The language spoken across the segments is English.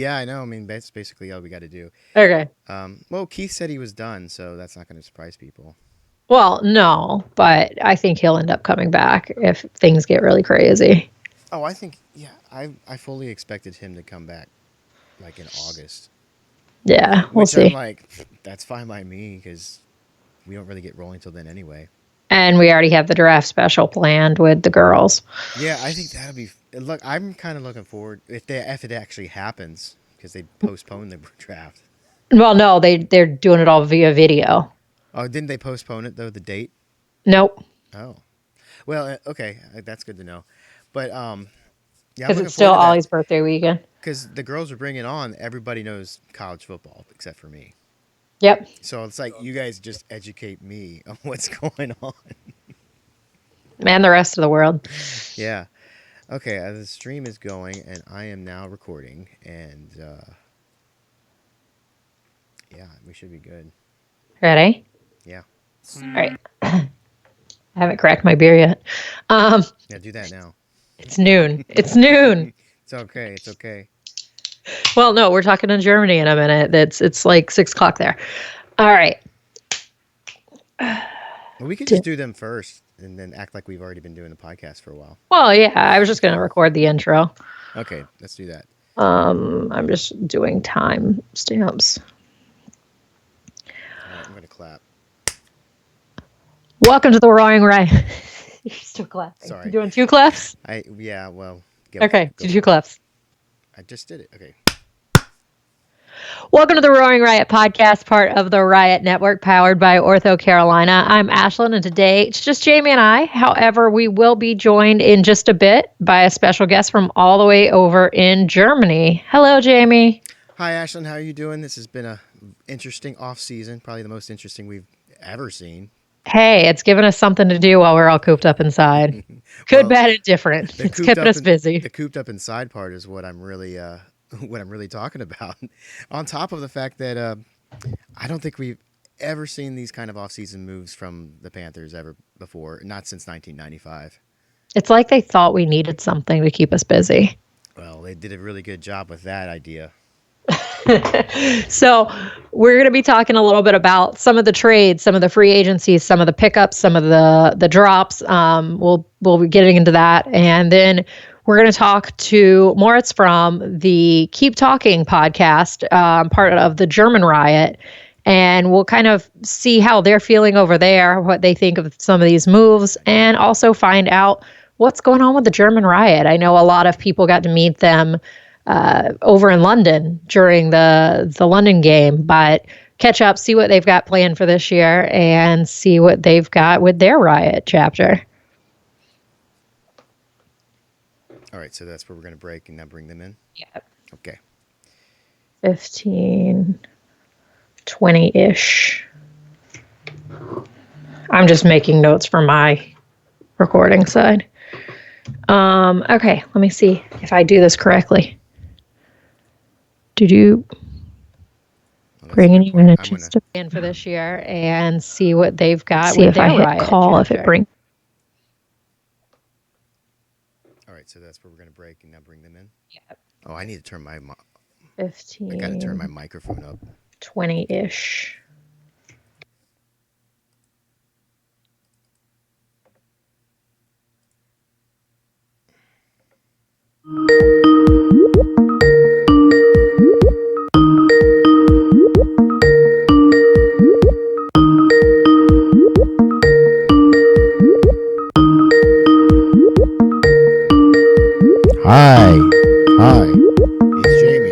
Yeah, I know. I mean, that's basically all we got to do. Okay. Well, Keith said he was done, so that's not going to surprise people. Well, no, but I think he'll end up coming back if things get really crazy. Oh, I think yeah, I fully expected him to come back like in August, Yeah, we'll which I'm see. like, that's fine by me because we don't really get rolling till then anyway. And we already have the draft special planned with the girls. Yeah, I think that'll be. Look, I'm kind of looking forward if it actually happens because they postponed the draft. Well, no, they're doing it all via video. Oh, didn't they postpone it though? The date? Nope, Oh, well, okay, that's good to know. But yeah, I'm because looking it's still forward to that Ollie's birthday weekend. because the girls are bringing on. Everybody knows college football except for me. Yep. So it's like you guys just educate me on what's going on. And the rest of the world. Yeah. Okay. The stream is going, and I am now recording, and yeah, we should be good. Ready? Yeah. All right. I haven't cracked my beer yet. Um, Yeah. Do that now. it's noon. It's noon. It's okay. It's okay. Well, no, we're talking in Germany in a minute. It's like 6 o'clock there. All right. Well, we could just do them first, and then act like we've already been doing the podcast for a while. Well, yeah, I was just gonna record the intro. Okay. Let's do that. I'm just doing time stamps. All right. I'm gonna clap. Welcome to the Roaring Riot. You're still clapping. You Sorry. doing 2 claps? Yeah. Well. Okay, Go do two for it. claps. I just did it. Okay. Welcome to the Roaring Riot podcast, part of the Riot Network, powered by Ortho Carolina. I'm Ashlyn, and today it's just Jayme and I. However, we will be joined in just a bit by a special guest from all the way over in Germany. Hello, Jayme. Hi, Ashlyn. How are you doing? This has been a interesting off season. Probably the most interesting we've ever seen. Hey, it's given us something to do while we're all cooped up inside. Good, Well, bad, and different. the It's cooped keeping up us in busy. the cooped up inside part is what I'm really what I'm really talking about. On top of the fact that I don't think we've ever seen these kind of off-season moves from the Panthers ever before, not since 1995. It's like they thought we needed something to keep us busy. Well, they did a really good job with that idea. So we're going to be talking a little bit about some of the trades, some of the free agencies, some of the pickups, some of the drops. We'll be getting into that, and then we're going to talk to Moritz from the Keep Talking podcast, part of the German Riot, and we'll kind of see how they're feeling over there, what they think of some of these moves, and also find out what's going on with the German Riot. I know a lot of people got to meet them over in London during the London game, but catch up, see what they've got planned for this year, and see what they've got with their Riot chapter. All right, so that's where we're going to break and now bring them in. Yeah. Okay. 15, 20-ish. I'm just making notes for my recording side. Okay, let me see if I do this correctly. Bringing you in just a plan for this year and see what they've got. See if I hit call if it brings. All right, so that's where we're going to break and now bring them in. Yeah. Oh, I need to turn my 15. I got to turn my microphone up. 20-ish. Hi. It's Jayme.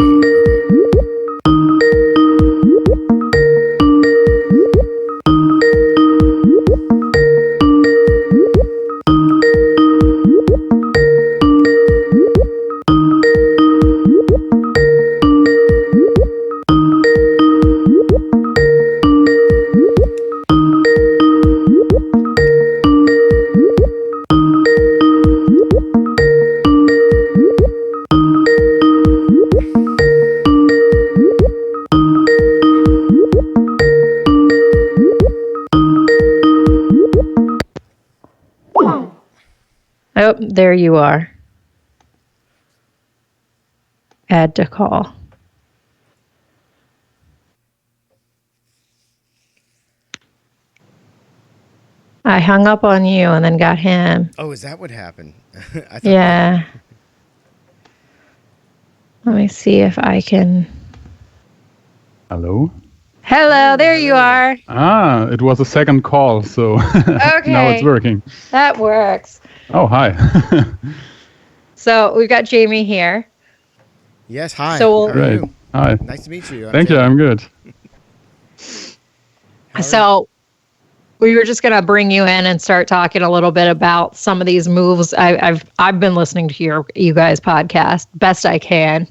Oh, there you are. Add to call. I hung up on you and then got him. Oh, is that what happened? I thought Yeah. Let me see if I can. Hello? Hello, Oh, there you hello. are. It was a second call, so now it's Okay, working. that works. Oh, hi. So we've got Jayme here. Yes, hi. So How are Great. you? Hi. Nice to meet you. I'm Thank you. Jayme. I'm good. How are you? So we were just gonna bring you in and start talking a little bit about some of these moves. I've been listening to you guys podcast best I can.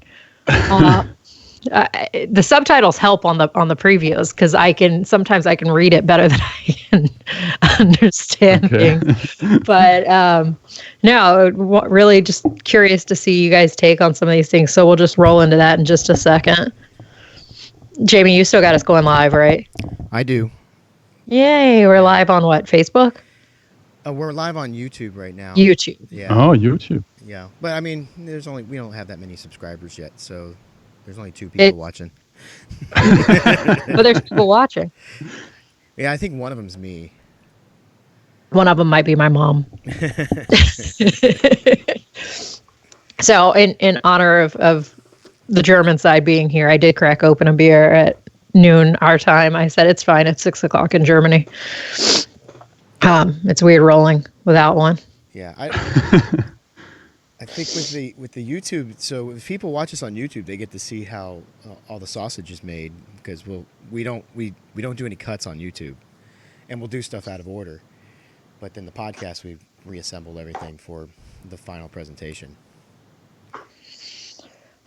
The subtitles help on the previews because sometimes I can read it better than I can understand Okay. things. But no, really just curious to see you guys take on some of these things. So we'll just roll into that in just a second. Jayme, you still got us going live, right? I do. Yay! We're live on what? Facebook? We're live on YouTube right now. YouTube. Yeah. Oh, YouTube. Yeah. But I mean, we don't have that many subscribers yet, so there's only 2 people watching. But there's people watching. Yeah, I think one of them's me. One of them might be my mom. So, in honor of the German side being here, I did crack open a beer at noon our time. I said it's fine. It's 6:00 in Germany. It's weird rolling without one. Yeah, I think with the YouTube. So if people watch us on YouTube, they get to see how all the sausage is made because we don't do any cuts on YouTube, and we'll do stuff out of order. But then the podcast, we reassemble everything for the final presentation.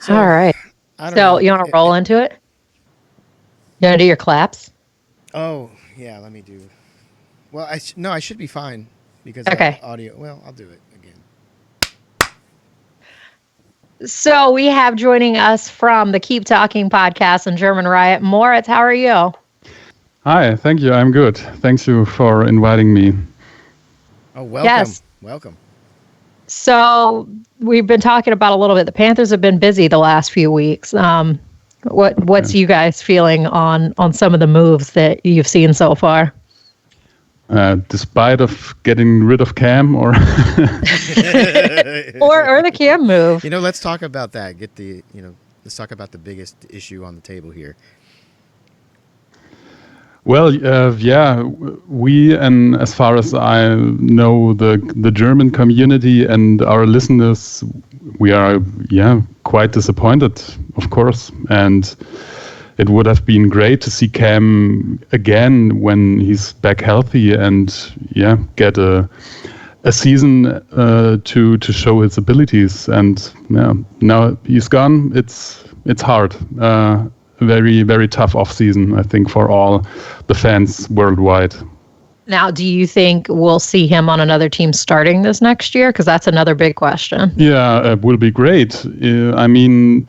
So, All right. I don't So know. you want to roll into it? You want to do your claps? Oh yeah, let me do. Well, I should be fine because Okay. audio. Well, I'll do it again. So we have joining us from the Keep Talking podcast and German Riot, Moritz. How are you? Hi. Thank you. I'm good. Thanks you for inviting me. Oh, welcome. Yes. Welcome. So we've been talking about a little bit. The Panthers have been busy the last few weeks. What's you guys feeling on some of the moves that you've seen so far? Despite of getting rid of Cam or or the Cam move. Let's talk about that. Let's talk about the biggest issue on the table here. Well, yeah, we and as far as I know, the German community and our listeners, we are quite disappointed, of course, and it would have been great to see Cam again when he's back healthy and get a season to show his abilities. And now he's gone. It's hard. Very, very tough offseason, I think, for all the fans worldwide. Now, do you think we'll see him on another team starting this next year? Because that's another big question. Yeah, it will be great. I mean,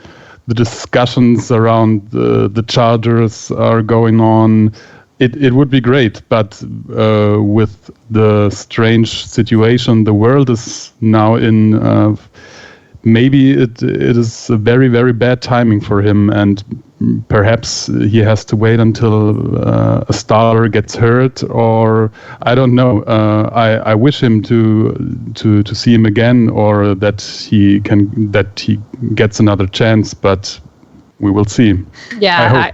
the discussions around the Chargers are going on. It would be great, but with the strange situation the world is now in, maybe it is a very, very bad timing for him, and perhaps he has to wait until a starter gets hurt, or I don't know. I wish him to see him again, or that he gets another chance, but we will see. Yeah,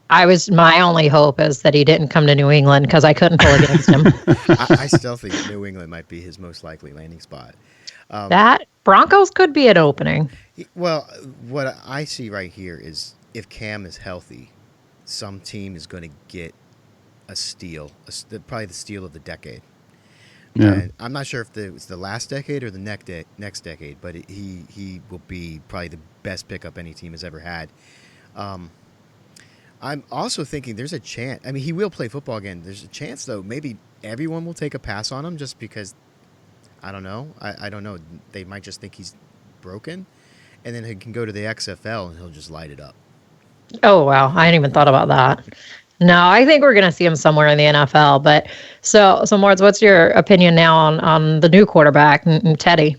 my only hope is that he didn't come to New England because I couldn't pull against him. I still think New England might be his most likely landing spot. That Broncos could be an opening. Well, what I see right here is if Cam is healthy, some team is going to get a steal, probably the steal of the decade. Yeah. And I'm not sure if it's the last decade or the next decade, but he will be probably the best pickup any team has ever had. I'm also thinking there's a chance. I mean, he will play football again. There's a chance, though, maybe everyone will take a pass on him just because, I don't know. I don't know. They might just think he's broken, and then he can go to the XFL and he'll just light it up. Oh, wow. I hadn't even thought about that. No, I think we're going to see him somewhere in the NFL. But so Moritz, what's your opinion now on the new quarterback, Teddy?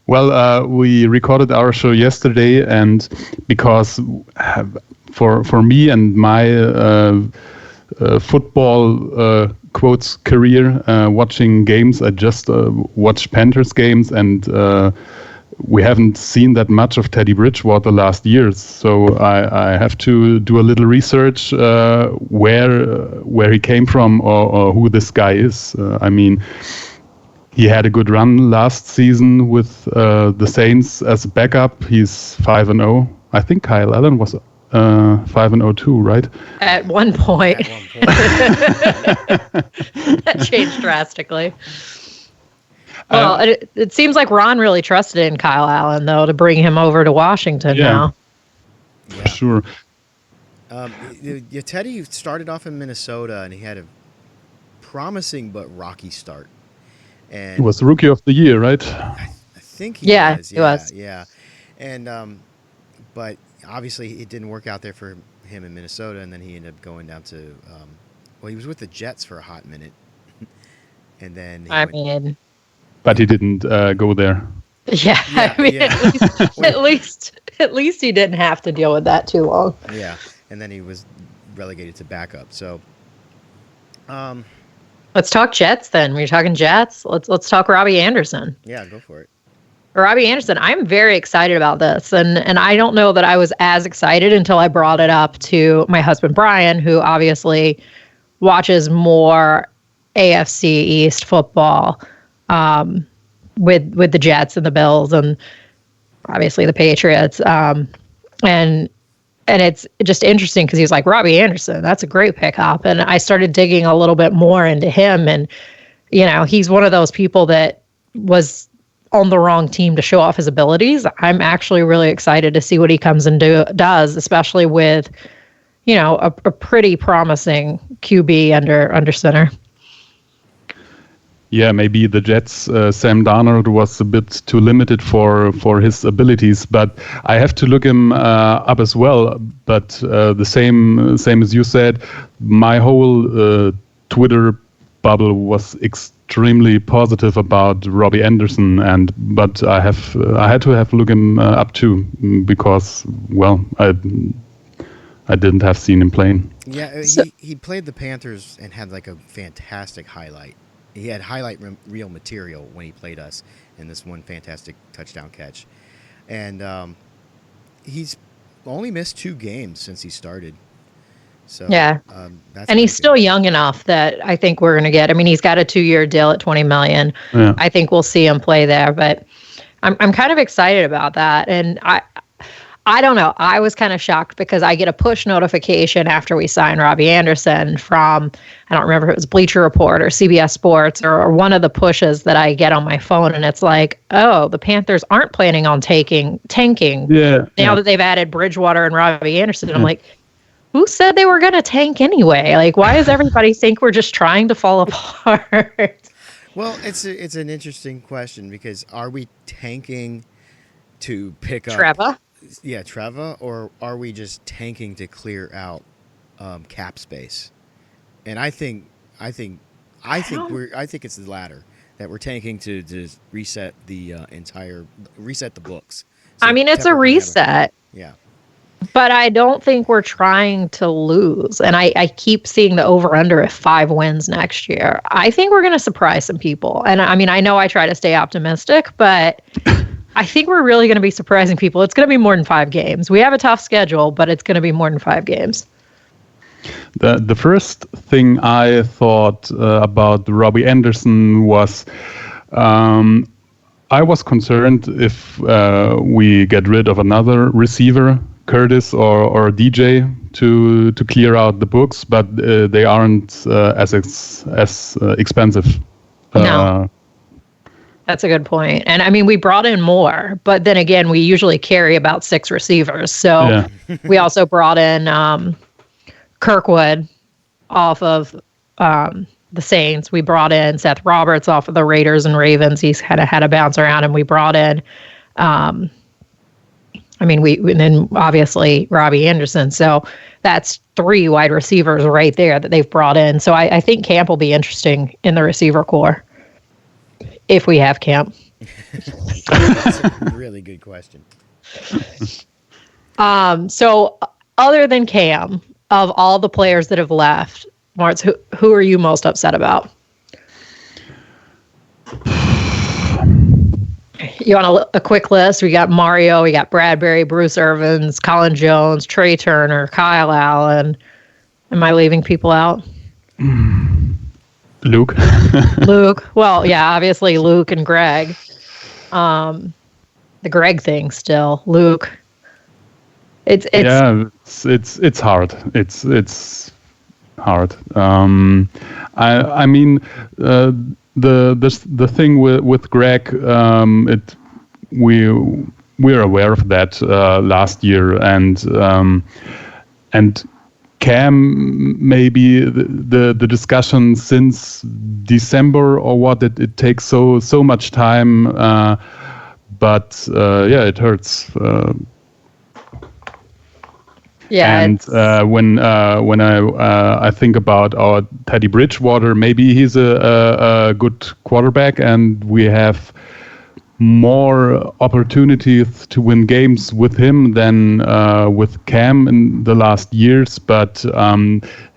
Well, we recorded our show yesterday, and because for me and my football quotes career watching games. I just watched Panthers games, and we haven't seen that much of Teddy Bridgewater last years. So I have to do a little research where he came from or who this guy is. I mean, he had a good run last season with the Saints as a backup. He's 5-0. I think Kyle Allen was 5-0 too, right? At one point. At one point. That changed drastically. Well, it seems like Ron really trusted in Kyle Allen, though, to bring him over to Washington now. Yeah. Sure. Teddy started off in Minnesota, and he had a promising but rocky start. And He was Rookie of the Year, right? I think he was. he was. Yeah. And but obviously it didn't work out there for him in Minnesota, and then he ended up going down to well, he was with the Jets for a hot minute, and then But he didn't go there. Yeah, I mean, at least he didn't have to deal with that too long. Yeah, and then he was relegated to backup. So, let's talk Jets then. We're talking Jets. Let's talk Robbie Anderson. Yeah, go for it. Robbie Anderson, I'm very excited about this, and I don't know that I was as excited until I brought it up to my husband Brian, who obviously watches more AFC East football. With the Jets and the Bills and obviously the Patriots. And it's just interesting because he's like, Robbie Anderson, that's a great pickup. And I started digging a little bit more into him. And, you know, he's one of those people that was on the wrong team to show off his abilities. I'm actually really excited to see what he comes and does, especially with, you know, a pretty promising QB under center. Yeah, maybe the Jets, Sam Darnold was a bit too limited for his abilities, but I have to look him up as well. But the same as you said, my whole Twitter bubble was extremely positive about Robbie Anderson, but I had to have look him up too because, well, I didn't have seen him playing. Yeah, he played the Panthers and had like a fantastic highlight. He had highlight reel material when he played us in this one fantastic touchdown catch. And he's only missed 2 games since he started. So yeah. That's and he's still young enough that I think we're going to get. I mean, he's got a 2-year deal at $20 million. Yeah. I think we'll see him play there, but I'm kind of excited about that. And I don't know. I was kind of shocked because I get a push notification after we sign Robbie Anderson from, I don't remember if it was Bleacher Report or CBS Sports or one of the pushes that I get on my phone. And it's like, oh, the Panthers aren't planning on tanking now that they've added Bridgewater and Robbie Anderson. I'm like, who said they were going to tank anyway? Like, why does everybody think we're just trying to fall apart? Well, it's an interesting question because are we tanking to pick up Trevor? Yeah, Trevor, or are we just tanking to clear out cap space? And I think it's the latter, that we're tanking to reset the books. So I mean, it's a reset. Yeah. But I don't think we're trying to lose. And I keep seeing the over-under at 5 wins next year. I think we're going to surprise some people. And I mean, I know I try to stay optimistic, but I think we're really going to be surprising people. It's going to be more than 5 games. We have a tough schedule, but it's going to be more than 5 games. The first thing I thought about Robbie Anderson was I was concerned if we get rid of another receiver, Curtis or DJ, to clear out the books, but they aren't as expensive. No. That's a good point. And I mean, we brought in more, but then again, we usually carry about 6 receivers. So we also brought in Kirkwood off of the Saints. We brought in Seth Roberts off of the Raiders and Ravens. He's kind of had a bounce around, and we brought in, and then obviously Robbie Anderson. So that's 3 wide receivers right there that they've brought in. So I think Camp will be interesting in the receiver core. If we have Camp. That's a really good question. So other than Cam, of all the players that have left, Moritz, who are you most upset about? You want a quick list? We got Mario, we got Bradbury, Bruce Irvins, Colin Jones, Trey Turner, Kyle Allen. Am I leaving people out? Luke. Luke. Well, yeah, obviously Luke and Greg. The Greg thing still. Luke. It's hard. It's hard. I mean, the thing with Greg, we're aware of that last year, and Cam, maybe the discussion since December or what, it takes so much time, but it hurts. Yeah, and when I think about our Teddy Bridgewater, maybe he's a good quarterback, and we have more opportunities to win games with him than with Cam in the last years. But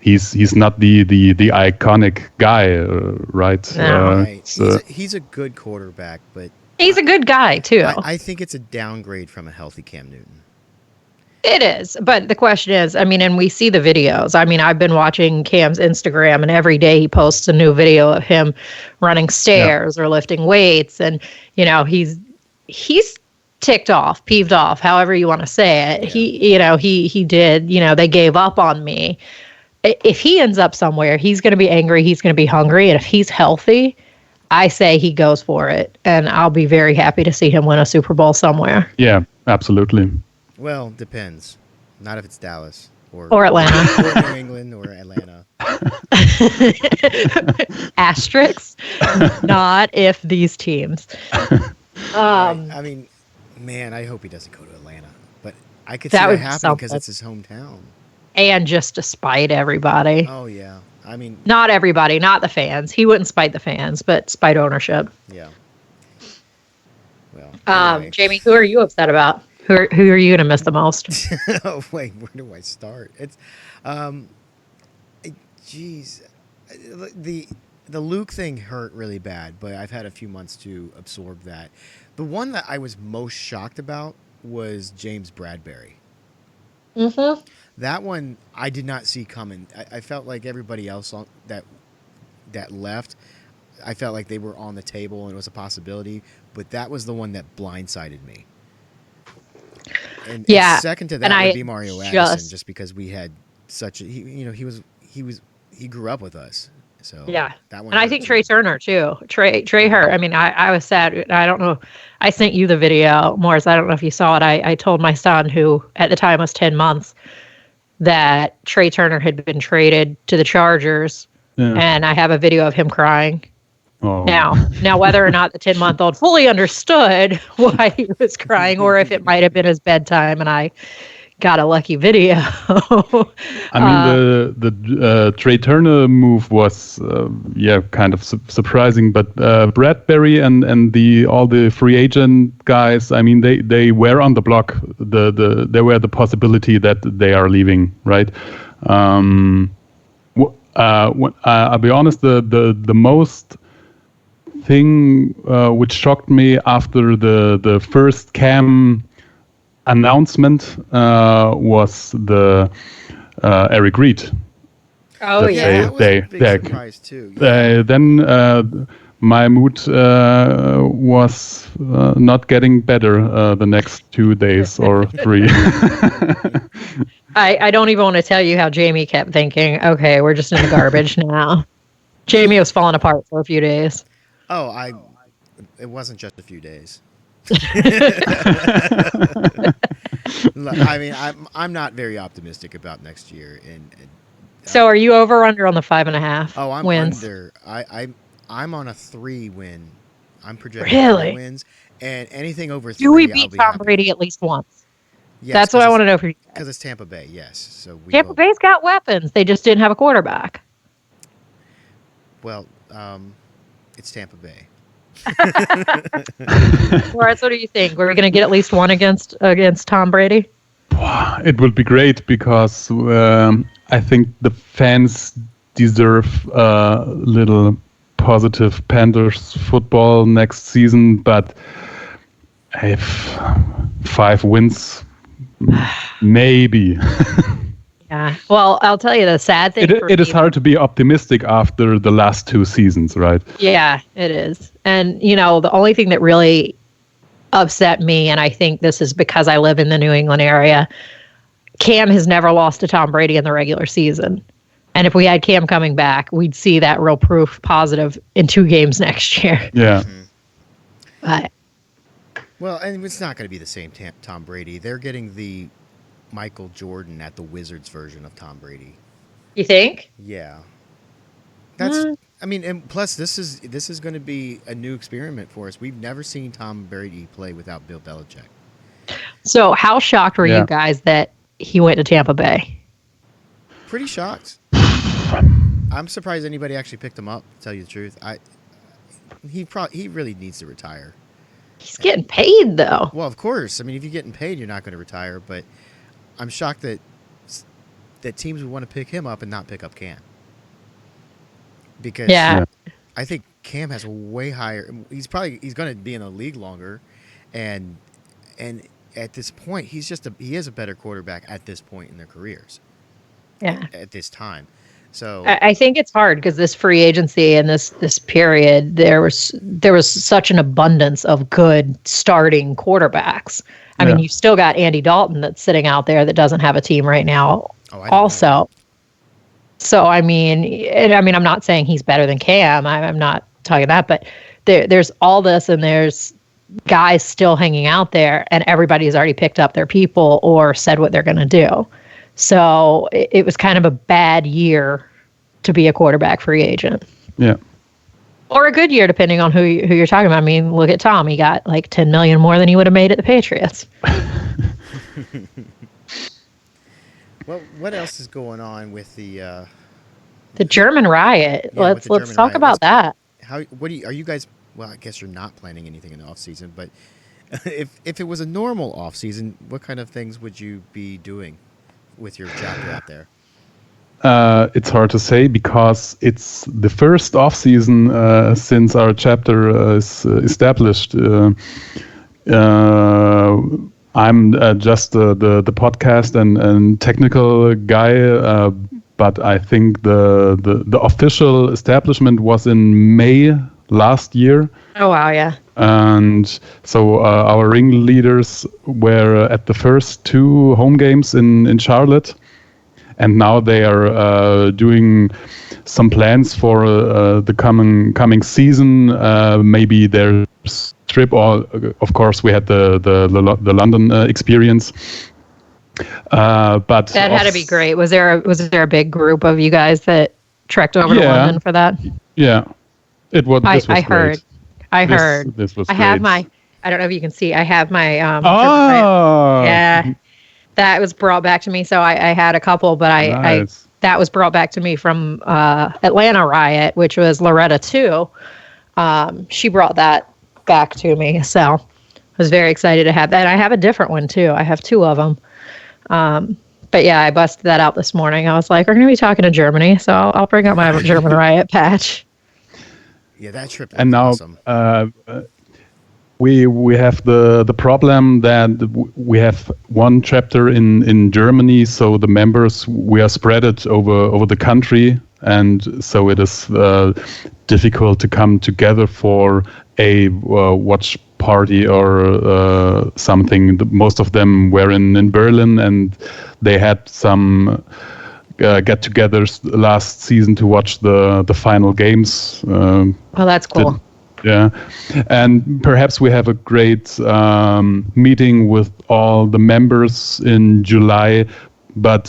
he's not the iconic guy, right? No. Right. He's a good quarterback, but he's a good guy too. I think it's a downgrade from a healthy Cam Newton. It is, but the question is, I mean, and we see the videos. I mean, I've been watching Cam's Instagram, and every day he posts a new video of him running stairs or lifting weights, and he's ticked off, peeved off, however you want to say it. Yeah. He did. They gave up on me. If he ends up somewhere, he's going to be angry. He's going to be hungry, and if he's healthy, I say he goes for it, and I'll be very happy to see him win a Super Bowl somewhere. Yeah, absolutely. Well, depends. Not if it's Dallas or Atlanta or New England or Atlanta. Asterisks. Not if these teams. Right. I mean, man, I hope he doesn't go to Atlanta, but I could see that happening because it's his hometown. And just to spite everybody. Oh yeah, I mean, not everybody, not the fans. He wouldn't spite the fans, but spite ownership. Yeah. Well, anyway. Jayme, who are you upset about? Who are you going to miss the most? Oh, wait, where do I start? It's, geez, the Luke thing hurt really bad, but I've had a few months to absorb that. The one that I was most shocked about was James Bradbury. Mm-hmm. That one I did not see coming. I felt like everybody else that left, I felt like they were on the table and it was a possibility, but that was the one that blindsided me. And second to that would be Mario Addison, just because we had such a he grew up with us. So yeah, that one. And I think Trey Turner too. Trey hurt. I mean, I was sad. I don't know. I sent you the video, Morris. I don't know if you saw it. I told my son, who at the time was 10 months, that Trey Turner had been traded to the Chargers, and I have a video of him crying. Oh. Now, whether or not the 10-month-old fully understood why he was crying, or if it might have been his bedtime, and I got a lucky video. I mean, the Trey Turner move was, kind of surprising. But Bradbury and all the free agent guys, I mean, they were on the block. There were the possibility that they are leaving, right? I'll be honest, the most thing which shocked me after the first Cam announcement was the Eric Reid. Oh yeah, that was a big surprise too. Yeah. Then my mood was not getting better the next 2 days or 3. I don't even want to tell you how Jayme kept thinking, okay, we're just in the garbage now. Jayme was falling apart for a few days. Oh, it wasn't just a few days. I mean, I'm not very optimistic about next year. So are you over or under on the 5.5? Oh, I'm wins? under. I'm on a 3 win. I'm projecting 3 wins, and anything over 3. Do we beat Tom Brady at least once? Yes, that's what I want to know for you. Because it's Tampa Bay, yes. So Tampa Bay's got weapons. They just didn't have a quarterback. Well, it's Tampa Bay. Lawrence, what do you think? Were we going to get at least one against Tom Brady? It would be great because I think the fans deserve a little positive Panthers football next season, but if 5 wins, maybe. Yeah. Well, I'll tell you the sad thing. It is hard to be optimistic after the last 2 seasons, right? Yeah, it is. And, the only thing that really upset me, and I think this is because I live in the New England area, Cam has never lost to Tom Brady in the regular season. And if we had Cam coming back, we'd see that real proof positive in 2 games next year. Yeah. But, Well, and it's not going to be the same Tom Brady. They're getting the Michael Jordan at the Wizards version of Tom Brady. you think? Yeah. That's I mean, and plus this is going to be a new experiment for us. We've never seen Tom Brady play without Bill Belichick. So how shocked were you guys that he went to Tampa Bay? Pretty shocked. I'm surprised anybody actually picked him up, to tell you the truth. He really needs to retire. He's getting paid, though. Well, of course. I mean, if you're getting paid, you're not going to retire, but I'm shocked that teams would want to pick him up and not pick up Cam. Because I think Cam has a way higher. He's going to be in the league longer, and at this point, he is a better quarterback at this point in their careers. Yeah. At this time, so I think it's hard because this free agency and this period, there was such an abundance of good starting quarterbacks. I mean, you still got Andy Dalton that's sitting out there that doesn't have a team right now. Also. So, I'm not saying he's better than Cam. I'm not talking that, but there's all this, and there's guys still hanging out there, and everybody's already picked up their people or said what they're going to do. So it was kind of a bad year to be a quarterback free agent. Yeah. Or a good year, depending on who you're talking about. I mean, look at Tom. He got like $10 million more than he would have made at the Patriots. Well, what else is going on with the German Riot? Yeah, let's talk about that. Are you guys? Well, I guess you're not planning anything in the off season, but if it was a normal off season, what kind of things would you be doing with your chapter out there? It's hard to say because it's the first off season since our chapter is established. I'm just the podcast and technical guy, but I think the official establishment was in May last year. Oh wow, yeah. And so our ringleaders were at the first 2 home games in Charlotte, and now they are doing some plans for the coming season. Maybe their trip, or of course we had the London experience. But that had to be great. Was there a big group of you guys that trekked over to London for that? Yeah, it was. This was I heard. great. I heard. This was I great. have my. I don't know if you can see. I have my. Oh. Yeah, that was brought back to me. So I had a couple, but Nice. that was brought back to me from Atlanta Riot, which was Loretta too. She brought that back to me, so I was very excited to have that. And I have a different one too. I have 2 of them. But yeah, I busted that out this morning. I was like, we're going to be talking to Germany, so I'll bring out my German Riot patch. Yeah, that trip was And now awesome. we have the problem that we have one chapter in Germany, so the members, we are spread it over the country, and so it is difficult to come together for a watch party or something. Most of them were in Berlin, and they had some get-togethers last season to watch the final games. Oh, that's cool. Yeah, and perhaps we have a great meeting with all the members in July, but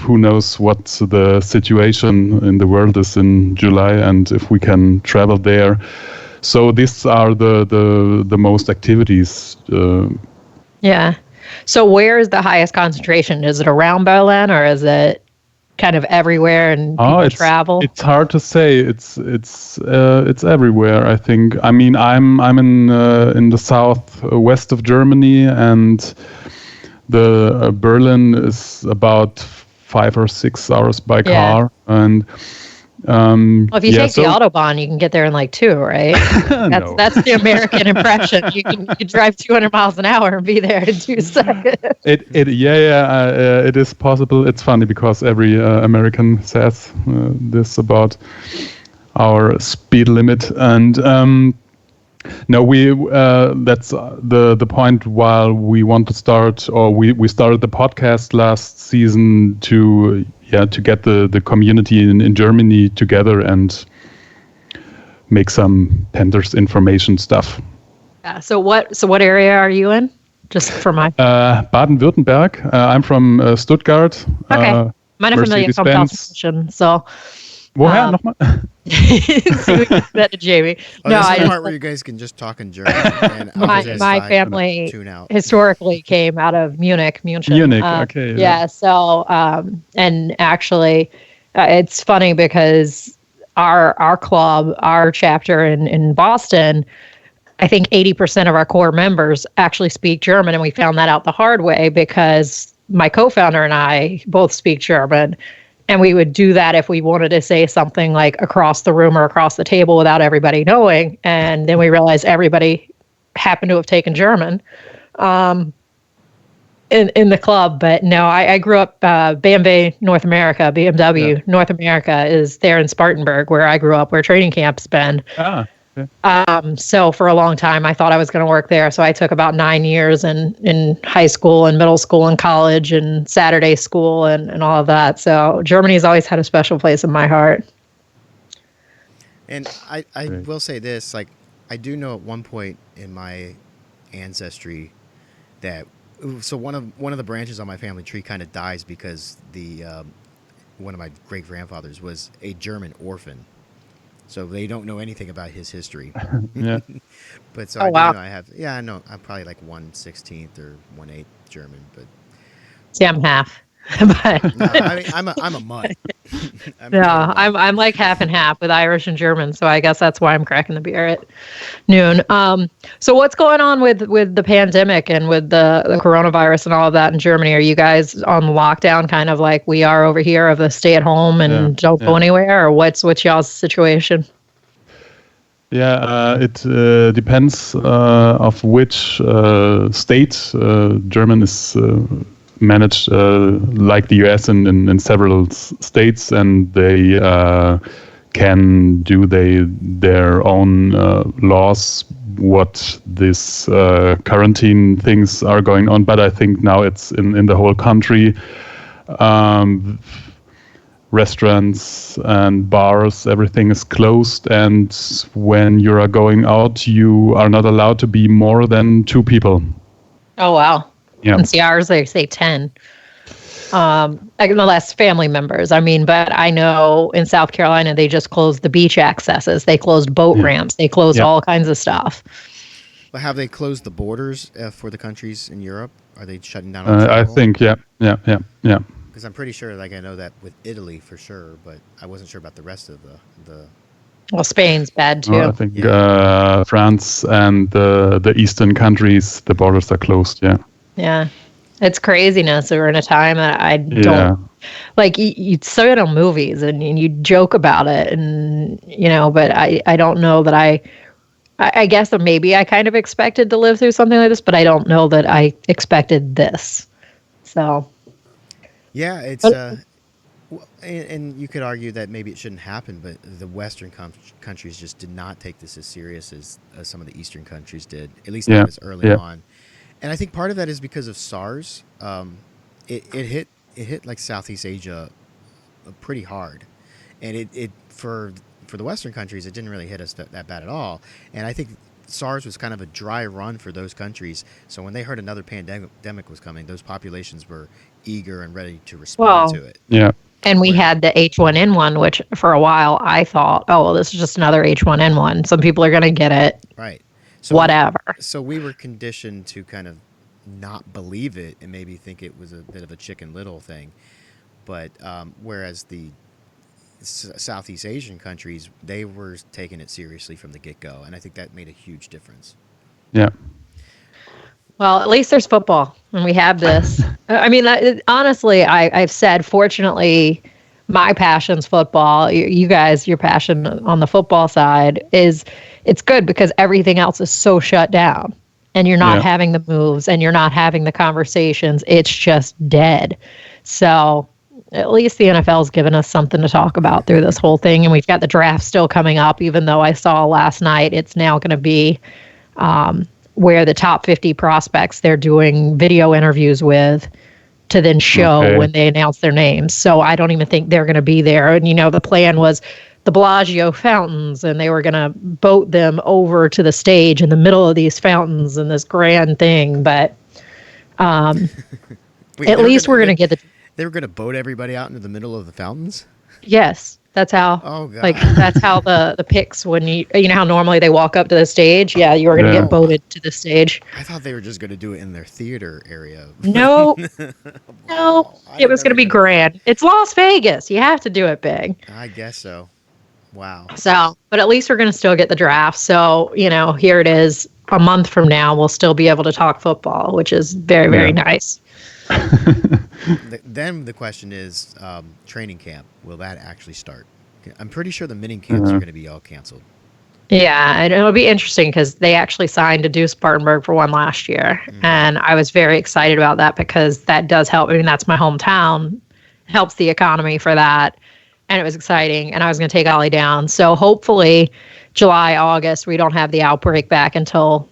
who knows what the situation in the world is in July and if we can travel there. So these are the most activities. Yeah. So where is the highest concentration? Is it around Berlin, or is it kind of everywhere and people travel? It's hard to say. It's everywhere, I think. I mean, I'm in the southwest of Germany, and the Berlin is about 5 or 6 hours by car. And Well, if you take the Autobahn, you can get there in like 2, right? No. That's the American impression. You can drive 200 miles an hour and be there in 2 seconds. It is possible. It's funny because every American says this about our speed limit, and no, that's the point. While we want to start, or we started the podcast last season to get the community in Germany together and make some Panthers information stuff. Yeah. So what area are you in? Just for my Baden-Württemberg. I'm from Stuttgart. Okay. Meine Familie kommt aus München, so. Woher nochmal? That to Jayme. No, this is the part where you guys can just talk in German. And my family historically came out of Munich. Okay. Yeah. So, and actually, it's funny because our club, our chapter in Boston, I think 80% of our core members actually speak German, and we found that out the hard way because my co-founder and I both speak German. And we would do that if we wanted to say something like across the room or across the table without everybody knowing. And then we realized everybody happened to have taken German in the club. But no, I grew up BMW North America, BMW North America is there in Spartanburg, where I grew up, where training camp's been. So for a long time, I thought I was going to work there. So I took about 9 years in high school and middle school and college and Saturday school and all of that. So Germany's always had a special place in my heart. And I will say this, like, I do know at one point in my ancestry that, so one of the branches on my family tree kind of dies because one of my great grandfathers was a German orphan. So they don't know anything about his history. Yeah. But so I know I'm probably like 1/16 or 1/8 German, but see, I'm half. But no, I mean, I'm a mutt. I'm like half and half with Irish and German, so I guess that's why I'm cracking the beer at noon. So what's going on with the pandemic and with the coronavirus and all of that in Germany? Are you guys on lockdown, kind of like we are over here, of a stay at home and don't go anywhere, or what's y'all's situation? Yeah, it depends of which state. German is managed like the US in several states, and they can do their own laws what this quarantine things are going on. But I think now it's in the whole country. Restaurants and bars, everything is closed, and when you are going out, you are not allowed to be more than 2 people. Oh wow. Yeah. And see, ours, they say 10. Unless family members. I mean, but I know in South Carolina, they just closed the beach accesses. They closed boat ramps. They closed all kinds of stuff. But have they closed the borders for the countries in Europe? Are they shutting down? I think, yeah. Because I'm pretty sure, like, I know that with Italy for sure, but I wasn't sure about the rest of the. Well, Spain's bad too. I think France and the eastern countries, the borders are closed. Yeah. Yeah, it's craziness. We're in a time that I don't like. You see it on movies and you joke about it, and but I don't know that I guess that maybe I kind of expected to live through something like this, but I don't know that I expected this. So. Yeah, it's and you could argue that maybe it shouldn't happen, but the Western countries just did not take this as serious as some of the Eastern countries did, at least not as early on. And I think part of that is because of SARS. It hit like Southeast Asia pretty hard, and it for the Western countries it didn't really hit us that bad at all. And I think SARS was kind of a dry run for those countries. So when they heard another pandemic was coming, those populations were eager and ready to respond to it. Yeah. And we had the H1N1, which for a while I thought, oh, well, this is just another H1N1. Some people are going to get it. Right. So, whatever. So we were conditioned to kind of not believe it and maybe think it was a bit of a Chicken Little thing. But whereas the Southeast Asian countries, they were taking it seriously from the get-go. And I think that made a huge difference. Yeah. Well, at least there's football and we have this. I mean, honestly, I've said, fortunately, my passion's football. You guys, your passion on the football side is it's good because everything else is so shut down and you're not Yeah. having the moves and you're not having the conversations. It's just dead. So at least the NFL's given us something to talk about through this whole thing. And we've got the draft still coming up, even though I saw last night it's now going to be where the top 50 prospects they're doing video interviews with to then show Okay. when they announce their names. So I don't even think they're going to be there. And, the plan was the Bellagio fountains, and they were going to boat them over to the stage in the middle of these fountains and this grand thing. But Wait, at least we're going to get the. They were going to boat everybody out into the middle of the fountains? Yes. That's how, Oh, God. that's how the picks, when you know how normally they walk up to the stage? Yeah, you were going to Yeah. get boated to the stage. I thought they were just going to do it in their theater area. No, no, I it was going to never be did. grand. It's Las Vegas. You have to do it big. I guess so. Wow. So, but at least we're going to still get the draft. So, here it is. A month from now, we'll still be able to talk football, which is very, very Yeah. nice. Then the question is, training camp, will that actually start? I'm pretty sure the mini camps are going to be all canceled. Yeah, and it'll be interesting because they actually signed to do Spartanburg for one last year. And I was very excited about that because that does help. I mean, that's my hometown, helps the economy for that. And it was exciting. And I was going to take Ollie down. So hopefully July, August, we don't have the outbreak back until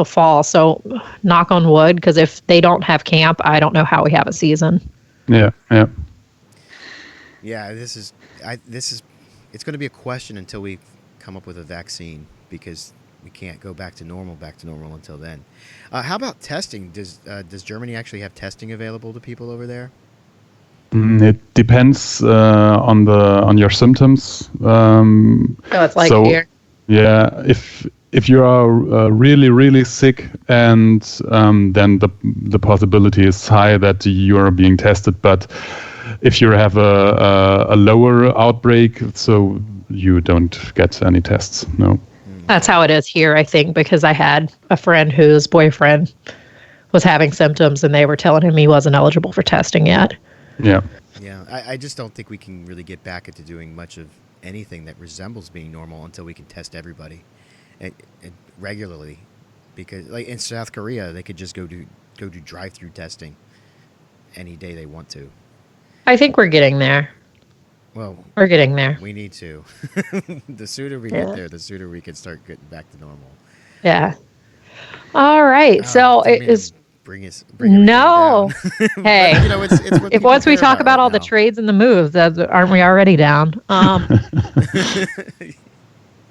fall. So knock on wood, because if they don't have camp, I don't know how we have a season. Yeah. Yeah, it's going to be a question until we come up with a vaccine, because we can't go back to normal until then. How about testing? Does Germany actually have testing available to people over there? It depends on your symptoms. So it's like here. Yeah, if you are really, really sick, and then the possibility is high that you are being tested. But if you have a lower outbreak, so you don't get any tests. No. That's how it is here, I think, because I had a friend whose boyfriend was having symptoms and they were telling him he wasn't eligible for testing yet. Yeah. Yeah, I just don't think we can really get back into doing much of anything that resembles being normal until we can test everybody regularly. Because, like in South Korea, they could just go do drive-through testing any day they want to. I think we're getting there. Well, We're getting there. we need to. The sooner we Yeah. get there, the sooner we can start getting back to normal. Yeah. All right. So Didn't it mean to is. bring everything No. down. Hey. But, it's what If people once we care talk about right all the now. trades and the moves, aren't we already down?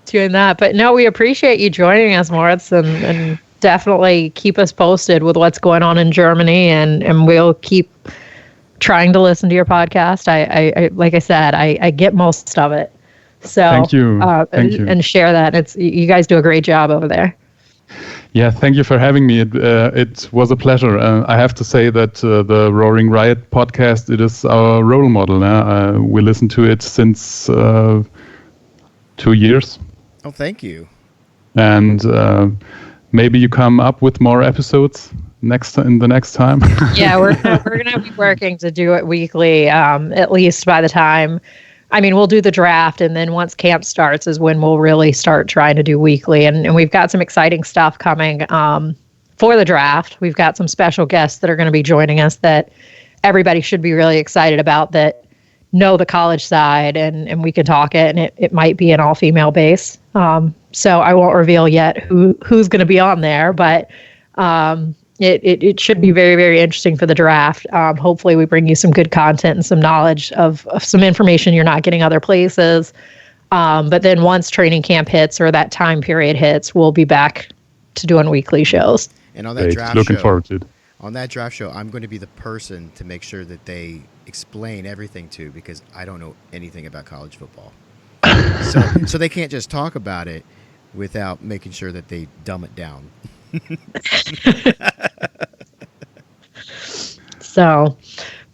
Doing that. But no, we appreciate you joining us, Moritz, and definitely keep us posted with what's going on in Germany, and we'll keep trying to listen to your podcast. I like I said, I get most of it. So Thank you. Thank you. And share that. You guys do a great job over there. Yeah, thank you for having me. It was a pleasure. I have to say that the Roaring Riot podcast, it is our role model. We listen to it since 2 years. Oh, thank you. And maybe you come up with more episodes in the next time. Yeah, we're gonna be working to do it weekly, at least by the time. I mean, we'll do the draft, and then once camp starts is when we'll really start trying to do weekly. And we've got some exciting stuff coming for the draft. We've got some special guests that are going to be joining us that everybody should be really excited about, that know the college side, and we can talk it, and it might be an all-female base. So I won't reveal yet who's going to be on there, but it should be very, very interesting for the draft. Hopefully we bring you some good content and some knowledge of some information you're not getting other places. But then once training camp hits or that time period hits, we'll be back to doing weekly shows. And on that Great. draft Looking show, forward to it. on that draft show, I'm going to be the person to make sure that they explain everything to, because I don't know anything about college football. So they can't just talk about it without making sure that they dumb it down. So,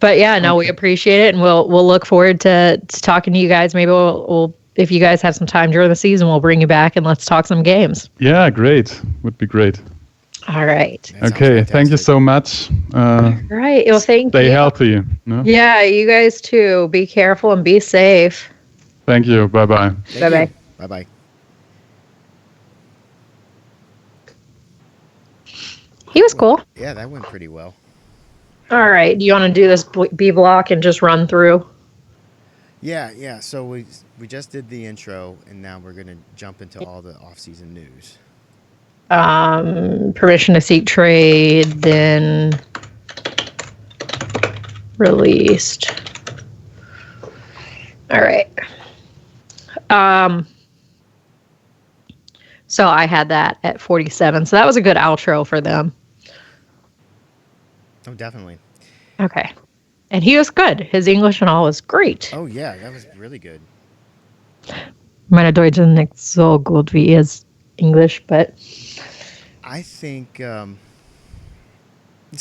but yeah, no, we appreciate it, and we'll look forward to talking to you guys. Maybe we'll if you guys have some time during the season, we'll bring you back and let's talk some games. Yeah, great. Would be great. All right. That sounds Okay, thank you fantastic. so much. Right. Well, thank Stay you. healthy. No? Yeah, you guys too. Be careful and be safe. Thank you. Bye bye. Thank you. Bye-bye. Bye bye. He was cool. Yeah, that went pretty well. All right. Do you want to do this B block and just run through? Yeah. So we just did the intro, and now we're gonna jump into all the off-season news. Permission to seek trade, then released. All right. So I had that at 47. So that was a good outro for them. Oh, definitely. Okay. And he was good. His English and all was great. Oh yeah, that was really good. Meine Deutsch ist nicht so gut wie his English, but I think. So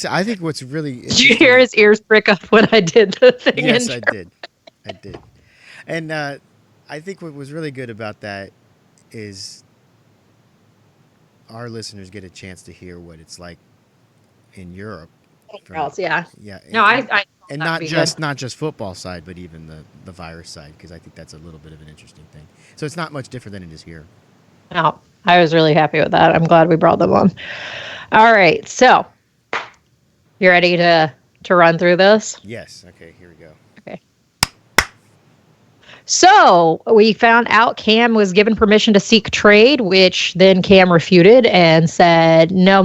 I think what's really did you hear his ears prick up when I did the thing? Yes, intro? I did, and I think what was really good about that is our listeners get a chance to hear what it's like in Europe. Else, yeah. Yeah. No, I and that'd be not just football side, but even the virus side, because I think that's a little bit of an interesting thing. So it's not much different than it is here. No, I was really happy with that. I'm glad we brought them on. All right, so you ready to run through this? Yes. Okay. Here we go. Okay. So we found out Cam was given permission to seek trade, which then Cam refuted and said, no,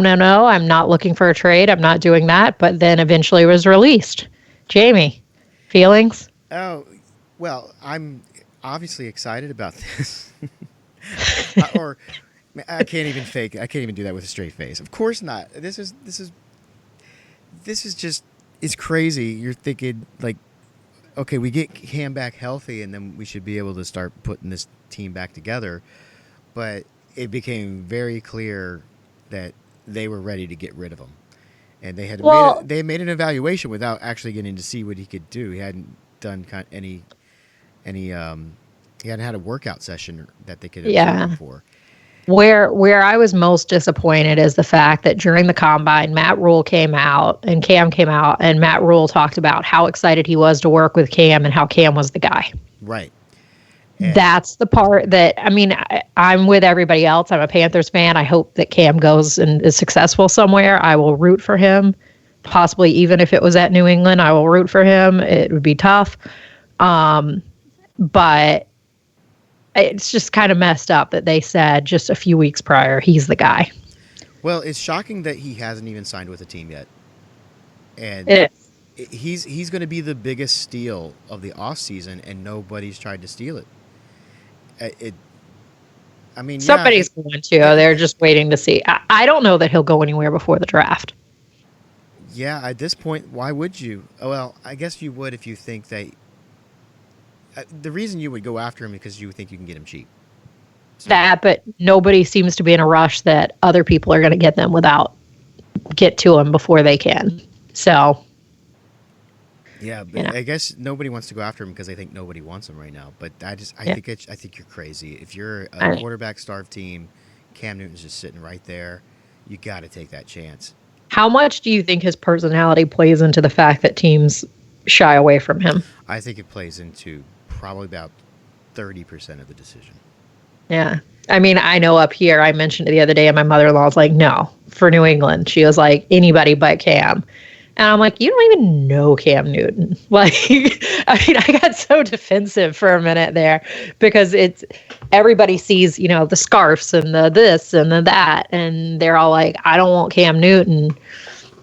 I'm not looking for a trade. I'm not doing that. But then eventually was released. Jayme, feelings? Oh, well, I'm obviously excited about this. Or I can't even fake. I can't even do that with a straight face. Of course not. This is just, it's crazy. You're thinking like, okay, we get Cam back healthy, and then we should be able to start putting this team back together. But it became very clear that they were ready to get rid of him, and they had they made an evaluation without actually getting to see what he could do. He hadn't done any he hadn't had a workout session that they could observe him for. Where I was most disappointed is the fact that during the combine, Matt Rule came out and Cam came out, and Matt Rule talked about how excited he was to work with Cam and how Cam was the guy. Right. And that's the part that, I mean, I'm with everybody else. I'm a Panthers fan. I hope that Cam goes and is successful somewhere. I will root for him. Possibly even if it was at New England, I will root for him. It would be tough. But it's just kind of messed up that they said just a few weeks prior, he's the guy. Well, it's shocking that he hasn't even signed with a team yet. And he's going to be the biggest steal of the offseason, and nobody's tried to steal it. I mean, somebody's going to. They're just waiting to see. I don't know that he'll go anywhere before the draft. Yeah, at this point, why would you? Well, I guess you would if you think that the reason you would go after him is because you think you can get him cheap. So. But nobody seems to be in a rush that other people are going to get to him before they can. So. Yeah, but I guess nobody wants to go after him because they think nobody wants him right now. But I think you're crazy. If you're a quarterback-starved team, Cam Newton's just sitting right there. You got to take that chance. How much do you think his personality plays into the fact that teams shy away from him? I think it plays into probably about 30% of the decision. Yeah. I mean, I know up here, I mentioned it the other day, and my mother-in-law was like, no, for New England. She was like, anybody but Cam. And I'm like, you don't even know Cam Newton. Like, I mean, I got so defensive for a minute there because everybody sees, the scarves and the this and the that. And they're all like, I don't want Cam Newton.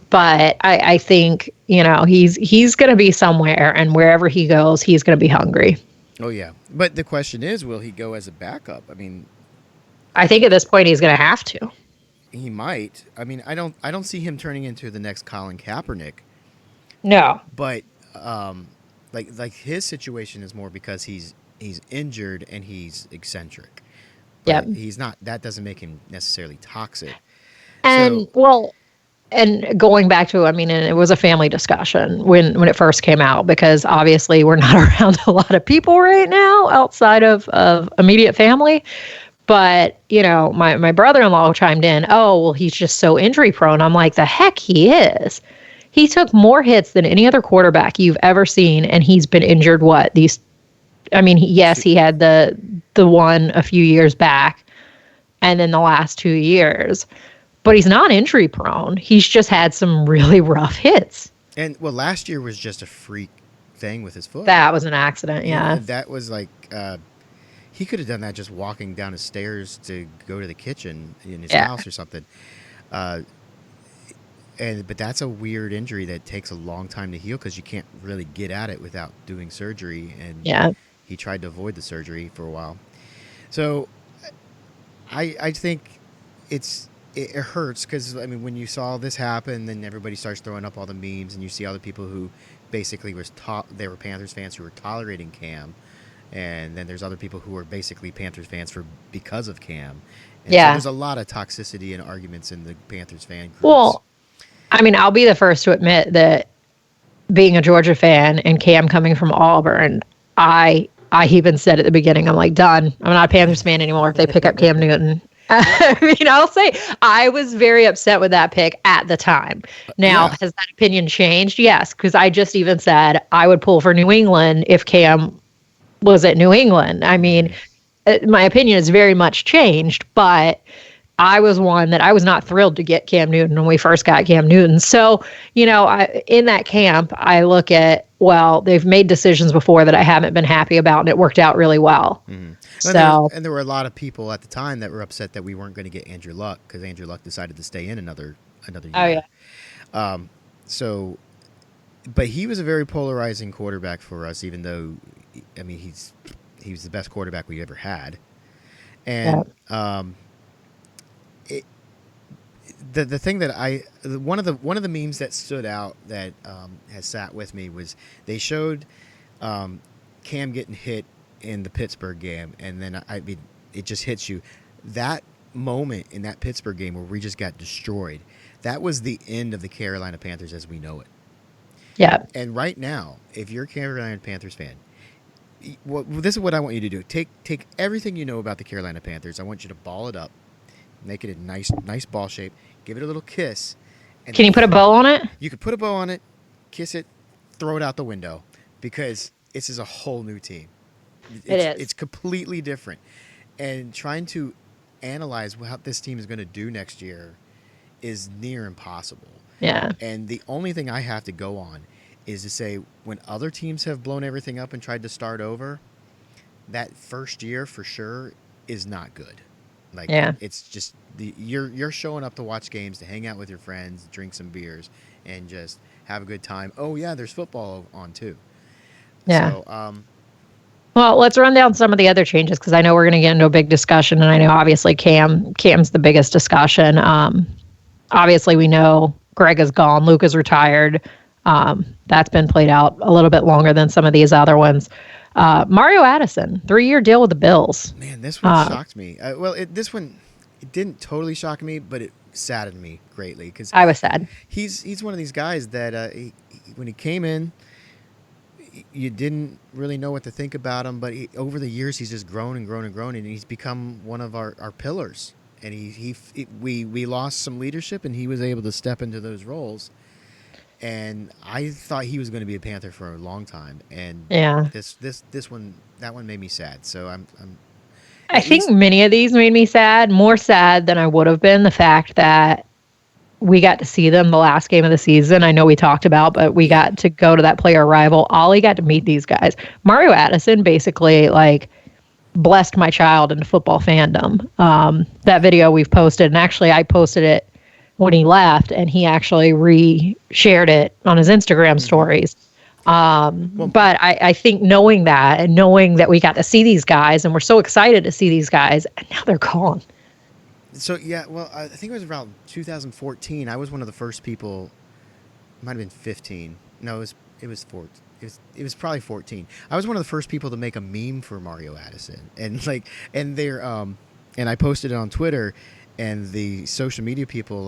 But I think, he's going to be somewhere, and wherever he goes, he's going to be hungry. Oh, yeah. But the question is, will he go as a backup? I mean, I think at this point he's going to have to. He might. I mean, I don't see him turning into the next Colin Kaepernick. No. But like his situation is more because he's injured and he's eccentric. But he's not. That doesn't make him necessarily toxic. And and going back to, and it was a family discussion when it first came out, because obviously we're not around a lot of people right now outside of immediate family. But, my brother-in-law chimed in, oh, well, he's just so injury prone. I'm like, the heck he is. He took more hits than any other quarterback you've ever seen, and he's been injured yes, he had the one a few years back and then the last 2 years. But he's not injury prone. He's just had some really rough hits. And well, last year was just a freak thing with his foot. That was an accident, yeah. That was like he could have done that just walking down the stairs to go to the kitchen in his house or something. But that's a weird injury that takes a long time to heal because you can't really get at it without doing surgery. And he tried to avoid the surgery for a while. So I think it hurts because, when you saw this happen, then everybody starts throwing up all the memes, and you see other people who basically they were Panthers fans who were tolerating Cam, and then there's other people who are basically Panthers fans because of Cam. And so there's a lot of toxicity and arguments in the Panthers fan groups. Well, I'll be the first to admit that being a Georgia fan and Cam coming from Auburn, I even said at the beginning, I'm like, done. I'm not a Panthers fan anymore if they pick up Cam Newton. I'll say I was very upset with that pick at the time. Now, has that opinion changed? Yes, because I just even said I would pull for New England if Cam was at New England. My opinion has very much changed, but I was one that I was not thrilled to get Cam Newton when we first got Cam Newton. So, in that camp, I look at, well, they've made decisions before that I haven't been happy about, and it worked out really well. Mm-hmm. So, there were a lot of people at the time that were upset that we weren't going to get Andrew Luck because Andrew Luck decided to stay in another year. Oh, yeah. But he was a very polarizing quarterback for us, even though, he was the best quarterback we ever had. And the thing that one of the memes that stood out that has sat with me was they showed Cam getting hit in the Pittsburgh game, and then it just hits you. That moment in that Pittsburgh game where we just got destroyed, that was the end of the Carolina Panthers as we know it. Yeah. And right now, if you're a Carolina Panthers fan, this is what I want you to do. Take everything you know about the Carolina Panthers. I want you to ball it up, make it a nice ball shape, give it a little kiss. And can you put a bow on it? You could put a bow on it, kiss it, throw it out the window, because this is a whole new team. It's completely different. And trying to analyze what this team is going to do next year is near impossible. Yeah. And the only thing I have to go on is to say when other teams have blown everything up and tried to start over, that first year for sure is not good. It's just you're showing up to watch games, to hang out with your friends, drink some beers, and just have a good time. Oh yeah, there's football on too. Yeah. So, well, let's run down some of the other changes because I know we're going to get into a big discussion, and I know obviously Cam's the biggest discussion. Obviously, we know Greg is gone, Luke is retired. That's been played out a little bit longer than some of these other ones. Mario Addison, 3-year deal with the Bills. Man, this one shocked me. This one it didn't totally shock me, but it saddened me greatly because I was sad. He's one of these guys that when he came in, you didn't really know what to think about him, but over the years he's just grown and grown and grown, and he's become one of our pillars. And we lost some leadership, and he was able to step into those roles. And I thought he was going to be a Panther for a long time, and that one made me sad. So I think many of these made me sad, more sad than I would have been. The fact that we got to see them the last game of the season. I know we talked about, but we got to go to that player arrival. Ollie got to meet these guys. Mario Addison basically blessed my child into football fandom. That video we've posted, and actually I posted it when he left, and he actually re-shared it on his Instagram stories. But I think knowing that and knowing that we got to see these guys, and we're so excited to see these guys, and now they're gone. So, yeah, well, I think it was around 2014. I was one of the first people. It might have been 15. No, it was 14. It was probably 14. I was one of the first people to make a meme for Mario Addison, and and I posted it on Twitter, and the social media people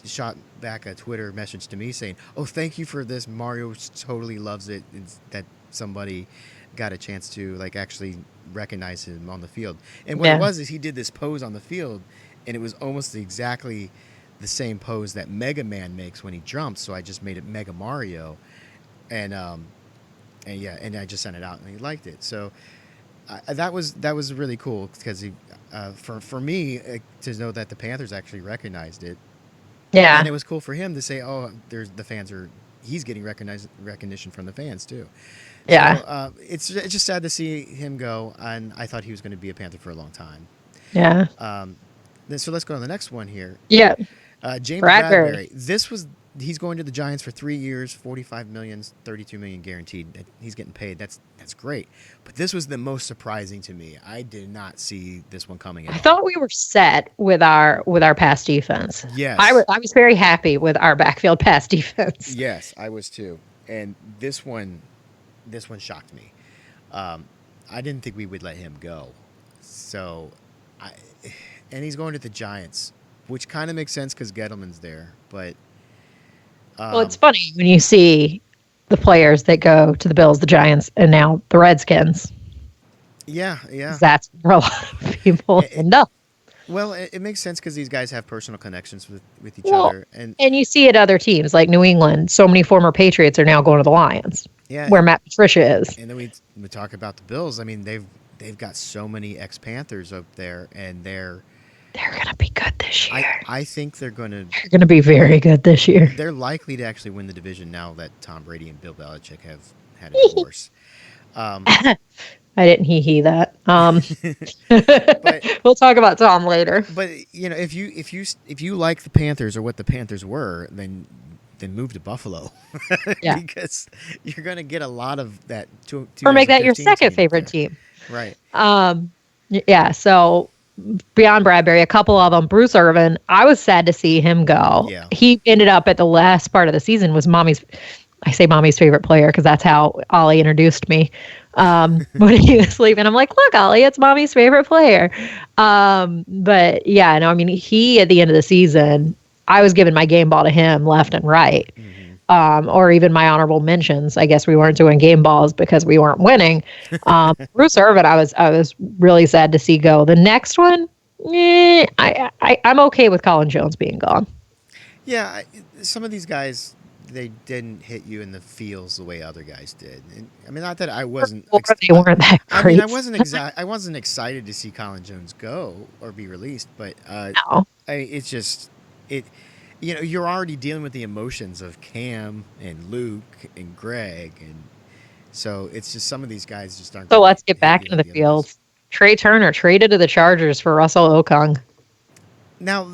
shot back a Twitter message to me saying, "Oh, thank you for this. Mario totally loves it. That somebody got a chance to like actually recognize him on the field." And what it Yeah. was is he did this pose on the field, and it was almost exactly the same pose that Mega Man makes when he jumps. So I just made it Mega Mario, and yeah, and I just sent it out, and he liked it. So that was really cool because for me to know that the Panthers actually recognized it, Yeah. and it was cool for him to say, "Oh, there's the fans are." He's getting recognition from the fans too. So Yeah. it's just sad to see him go, and I thought he was going to be a Panther for a long time. Yeah. So let's go to the next one here. Yeah. James Bradbury. Bradbury. He's going to the Giants for 3 years, 45 million, 32 million guaranteed. He's getting paid. That's great. But this was the most surprising to me. I did not see this one coming at I all. thought we were set with our pass defense. Yes. I was very happy with our backfield pass defense. Yes, I was too. And this one shocked me. I didn't think we would let him go. So, and he's going to the Giants, which kind of makes sense because Gettleman's there. But Well, it's funny when you see the players that go to the Bills, the Giants, and now the Redskins. yeah. 'Cause that's where a lot of people end up. Well, it makes sense because these guys have personal connections with each Well, other, and you see it other teams like New England. So many former Patriots are now going to the Lions, yeah, where Matt Patricia is. and then we talk about the Bills. I mean, they've got so many ex-Panthers up there, and they're going to be good this year. I think they're going to. They're going to be very good this year. They're likely to actually win the division now that Tom Brady and Bill Belichick have had a divorce. I didn't hee that. But We'll talk about Tom later. but if you like the Panthers or what the Panthers were, then move to Buffalo. Yeah. Because you're going to get a lot of that. Or make that your 2015 second team favorite there. team. Right. Yeah, so beyond Bradbury, a couple of them. Bruce Irvin, I was sad to see him go. Yeah. He ended up at the last part of the season was mommy's favorite player because that's how Ollie introduced me when he was leaving. I'm like, look, Ollie, it's mommy's favorite player. But yeah, no, I mean, he at the end of the season, I was giving my game ball to him left and right. Or even my honorable mentions. I guess we weren't doing game balls because we weren't winning. Bruce Irvin, I was really sad to see go. The next one, I'm okay with Colin Jones being gone. Yeah, some of these guys, they didn't hit you in the feels the way other guys did. And, I mean, not that I wasn't. Or they weren't that I great. mean, I wasn't excited to see Colin Jones go or be released, but No. it's just it. You know, you're already dealing with the emotions of Cam and Luke and Greg, and so it's just some of these guys just aren't. So gonna let's get hit back you into like the other guys. field. Trey Turner traded to the Chargers for Russell Okung. Now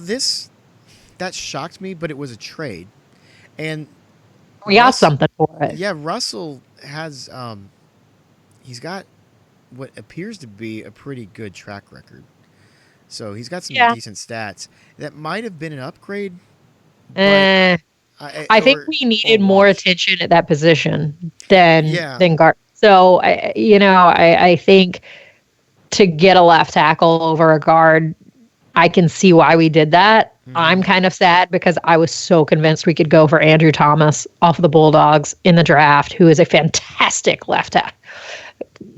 that shocked me, but it was a trade, and We got something for it. yeah, Russell has he's got what appears to be a pretty good track record. So he's got some decent stats. That might have been an upgrade. But I think we needed more attention at that position than guard. So I think to get a left tackle over a guard, I can see why we did that. I'm kind of sad because I was so convinced we could go for Andrew Thomas off of the Bulldogs in the draft, who is a fantastic left tackle.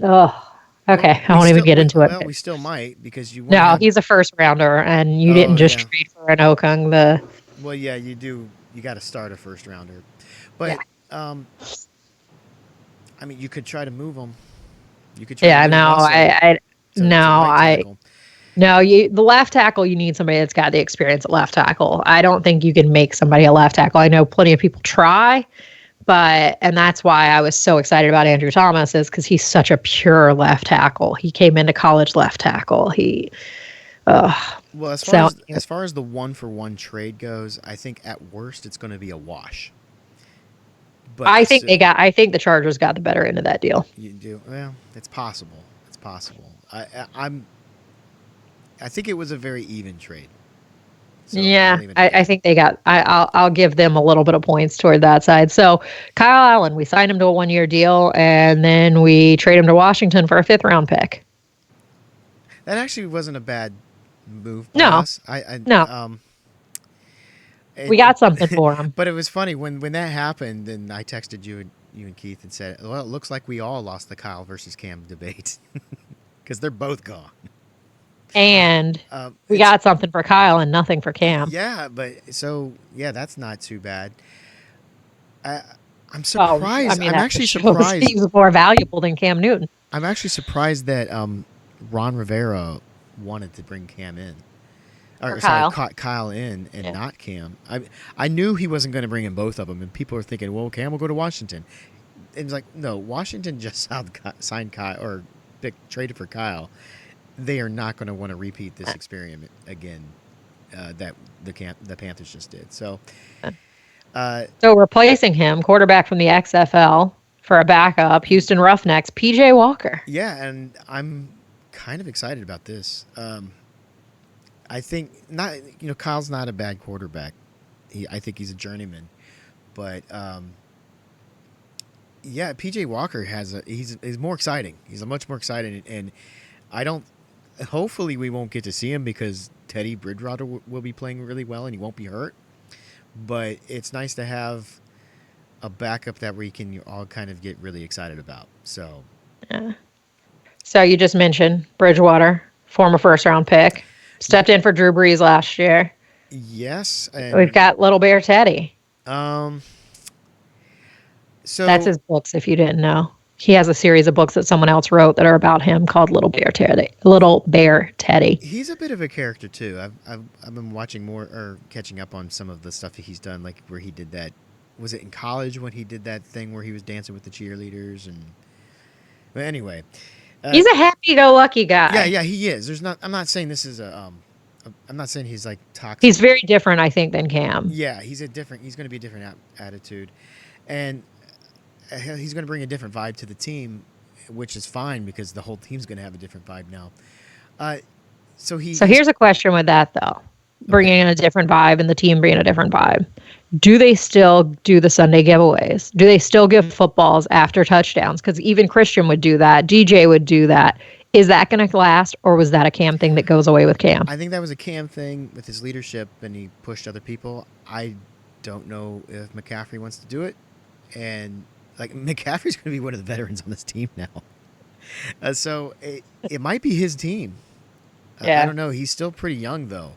Oh, okay. I won't even get into it. Well, we still might because you. No, he's a first rounder, and you didn't just trade for an Okung. Well, yeah, you do. You got to start a first rounder, but I mean, you could try to move him. You could try. To move Russell. The left tackle, you need somebody that's got the experience at left tackle. I don't think you can make somebody a left tackle. I know plenty of people try, and that's why I was so excited about Andrew Thomas is because he's such a pure left tackle. He came into college left tackle. Well, as far as the 1-for-1 trade goes, I think at worst it's going to be a wash. But I think the Chargers got the better end of that deal. You do? Well, it's possible. It's possible. I think it was a very even trade. So I think they got. I'll give them a little bit of points toward that side. So Kyle Allen, we signed him to a 1-year deal, and then we trade him to Washington for a 5th-round pick. That actually wasn't a bad move. No, us. no. It, We got something for him. but it was funny when that happened, and I texted you and Keith and said, "Well, it looks like we all lost the Kyle versus Cam debate because they're both gone." And we It's- got something for Kyle and nothing for Cam. Yeah, but that's not too bad. I, I'm Well, surprised. I mean, I'm that actually shows surprised. he's more valuable than Cam Newton. I'm actually surprised that Ron Rivera wanted to bring Cam in. Or sorry, Kyle. Kyle in and Yeah. not Cam. I knew he wasn't going to bring in both of them, and people are thinking, well, Cam will go to Washington. And it's like, no, Washington just signed Kyle or traded for Kyle. They are not going to want to repeat this experiment again that the Panthers just did. So, So replacing him, quarterback from the XFL for a backup, Houston Roughnecks, PJ Walker. yeah, and I'm kind of excited about this. I think Kyle's not a bad quarterback. I think he's a journeyman, but yeah, PJ Walker he's more exciting. He's a much more exciting, and I don't. Hopefully, we won't get to see him because Teddy Bridgewater will be playing really well and he won't be hurt. But it's nice to have a backup that we can all kind of get really excited about. So, So you just mentioned Bridgewater, former first-round pick, stepped in for Drew Brees last year. yes, and We've got Little Bear Teddy. so That's his books, if you didn't know. He has a series of books that someone else wrote that are about him called Little Bear Teddy. Little Bear Teddy. He's a bit of a character too. I've been watching more or catching up on some of the stuff that he's done, like where he did that. Was it in college when he did that thing where he was dancing with the cheerleaders? And but anyway, He's a happy-go-lucky guy. yeah, he is. I'm not saying this is I'm not saying he's like toxic. He's very different, I think, than Cam. Yeah, he's going to be a different attitude, and he's going to bring a different vibe to the team, which is fine because the whole team's going to have a different vibe now. So here's a question with that, though. Bringing in a different vibe and the team bringing a different vibe. Do they still do the Sunday giveaways? Do they still give footballs after touchdowns? Because even Christian would do that. DJ would do that. Is that going to last, or was that a Cam thing that goes away with Cam? I think that was a Cam thing with his leadership, and he pushed other people. I don't know if McCaffrey wants to do it, and like McCaffrey's going to be one of the veterans on this team now, so it might be his team. Yeah. I don't know. He's still pretty young though.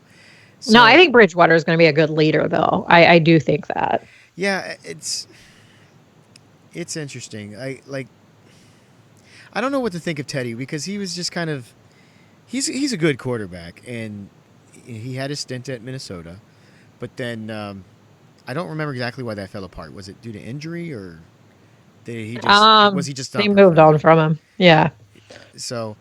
So, No, I think Bridgewater is going to be a good leader, though. I do think that. Yeah, it's interesting. I don't know what to think of Teddy because he was just kind of he's a good quarterback, and he had a stint at Minnesota, but then I don't remember exactly why that fell apart. Was it due to injury, or did he just was he just they moved on from him? Yeah. So,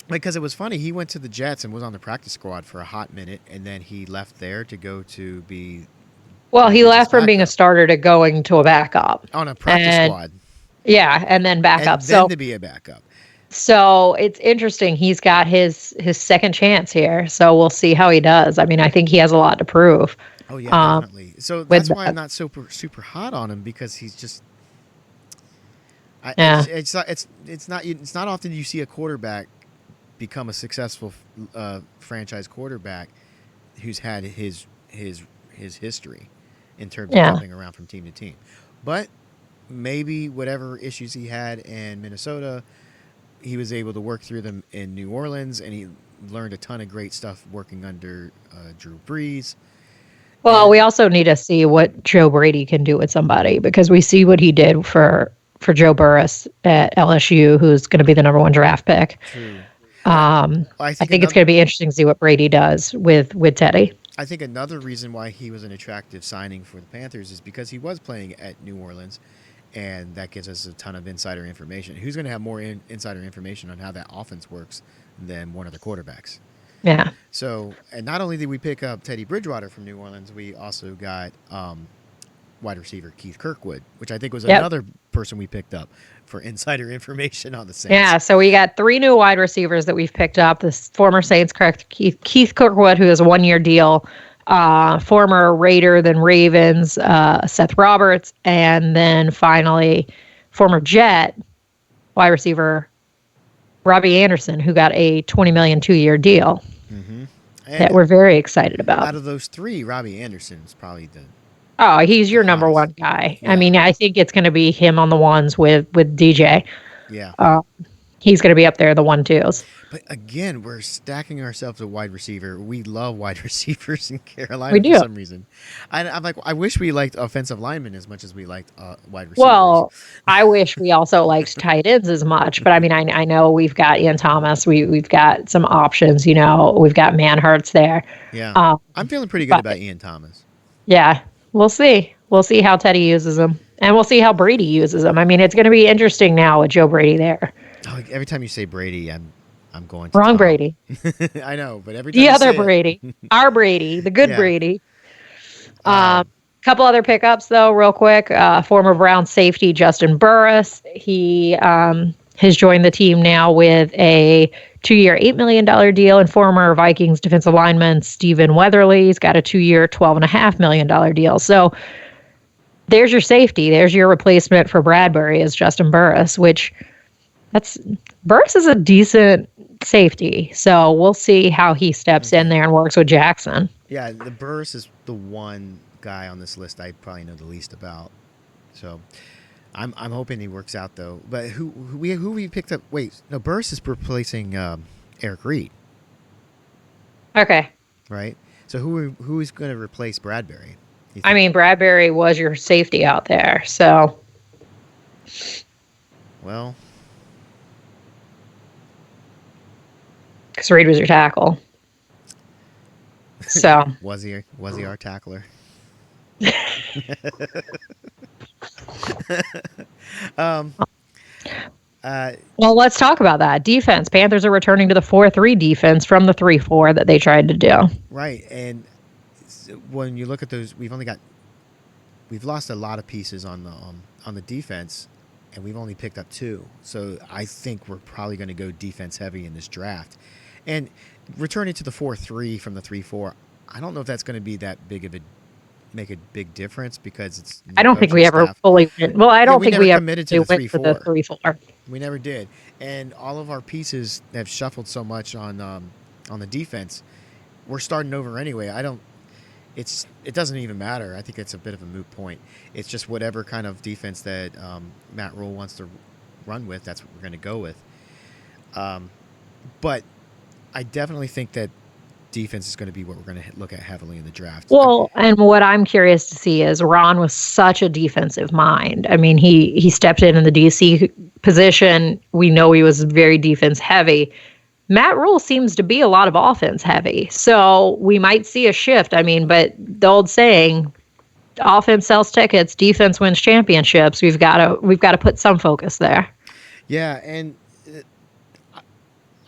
because it was funny, he went to the Jets and was on the practice squad for a hot minute, and then he left there to go to be. Well, he left from being a starter to going to a backup on a practice squad. Yeah, and then backup. And then to be a backup. So it's interesting. He's got his second chance here. So we'll see how he does. I mean, I think he has a lot to prove. Oh yeah, definitely. So that's why I'm not super hot on him, because he's just. It's not often you see a quarterback become a successful franchise quarterback who's had his history in terms of jumping around from team to team. But maybe whatever issues he had in Minnesota, he was able to work through them in New Orleans, and he learned a ton of great stuff working under Drew Brees. Well, we also need to see what Joe Brady can do with somebody, because we see what he did for Joe Burris at LSU, who's going to be the number 1 draft pick. True. I think it's going to be interesting to see what Brady does with Teddy. I think another reason why he was an attractive signing for the Panthers is because he was playing at New Orleans, and that gives us a ton of insider information. Who's going to have more insider information on how that offense works than one of the quarterbacks? Yeah. So, and not only did we pick up Teddy Bridgewater from New Orleans, we also got wide receiver Keith Kirkwood, which I think was another person we picked up for insider information on the Saints. Yeah, so we got 3 new wide receivers that we've picked up. This former Saints Keith Kirkwood, who has a 1-year deal, former Raider, then Ravens, Seth Roberts, and then finally former Jet wide receiver Robbie Anderson, who got a $20 million 2-year deal. Mm-hmm. And that we're very excited about. out of those three, Robbie Anderson is probably the Oh, he's your number hottest. one guy. I Yeah, mean, I think it's going to be him on the ones with DJ. yeah. He's going to be up there, the 1-2s. But again, we're stacking ourselves a wide receiver. We love wide receivers in We Carolina for do. some reason. I'm like, I wish we liked offensive linemen as much as we liked wide receivers. Well, I wish we also liked tight ends as much, but I mean, I know we've got Ian Thomas. We've got some options. We've got Manhurts there. Yeah, Um, I'm feeling pretty good but about Ian Thomas. yeah, we'll see. We'll see how Teddy uses him, and we'll see how Brady uses him. I mean, it's going to be interesting now with Joe Brady there. Oh, every time you say Brady, I'm going to Wrong Tom. Brady. I know, but every time The you other say it- Brady. Our Brady. The good Yeah. Brady. Um, Couple other pickups though, real quick. Former Brown safety Justin Burris. He has joined the team now with a 2-year, $8 million deal, and former Vikings defensive lineman Stephen Weatherly's got a 2-year, $12.5 million deal. So there's your safety. There's your replacement for Bradbury as Justin Burris, which Burris is a decent safety. So we'll see how he steps in there and works with Jackson. yeah, the Burris is the one guy on this list I probably know the least about. So I'm hoping he works out though. But who we picked up? Wait, no, Burris is replacing Eric Reed, Okay. right? So who is going to replace Bradbury? You I think? mean, Bradbury was your safety out there. So Well, because Reed was your tackle. So was he our tackler? um, well, let's talk about that. Defense. Panthers are returning to the 4-3 defense from the 3-4 that they tried to do. right, and when you look at those, we've lost a lot of pieces on the defense, and we've only picked up 2. So I think we're probably going to go defense heavy in this draft, and returning to the 4-3 from the 3-4. I don't know if that's going to be that big of a make a big difference because it's. I don't think we ever fully went. Well, I don't think we ever committed to the went for the 3-4. We never did, and all of our pieces have shuffled so much on the defense. We're starting over anyway. It doesn't even matter. I think it's a bit of a moot point. It's just whatever kind of defense that Matt Rule wants to run with. That's what we're going to go with. But I definitely think that defense is going to be what we're going to look at heavily in the draft. Well, and what I'm curious to see is Ron was such a defensive mind. I mean, he stepped in the DC position. We know he was very defense heavy. Matt Rule seems to be a lot of offense heavy. So we might see a shift. I mean, but the old saying, offense sells tickets, defense wins championships. We've got to put some focus there. Yeah, and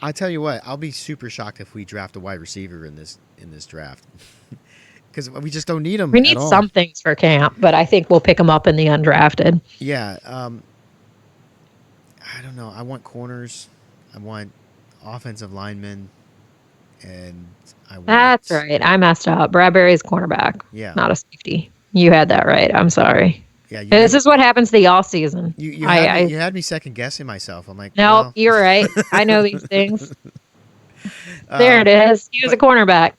I tell you what, I'll be super shocked if we draft a wide receiver in this draft because we just don't need them. We need some things for camp, but I think we'll pick them up in the undrafted. Yeah, I don't know. I want corners. I want offensive linemen, and That's right. I messed up. Bradbury's cornerback. Yeah, not a safety. You had that right. I'm sorry. Yeah, this is what happens the off season. You had me second guessing myself. I'm like, nope, well. You're right. I know these things. There it is. He was a cornerback.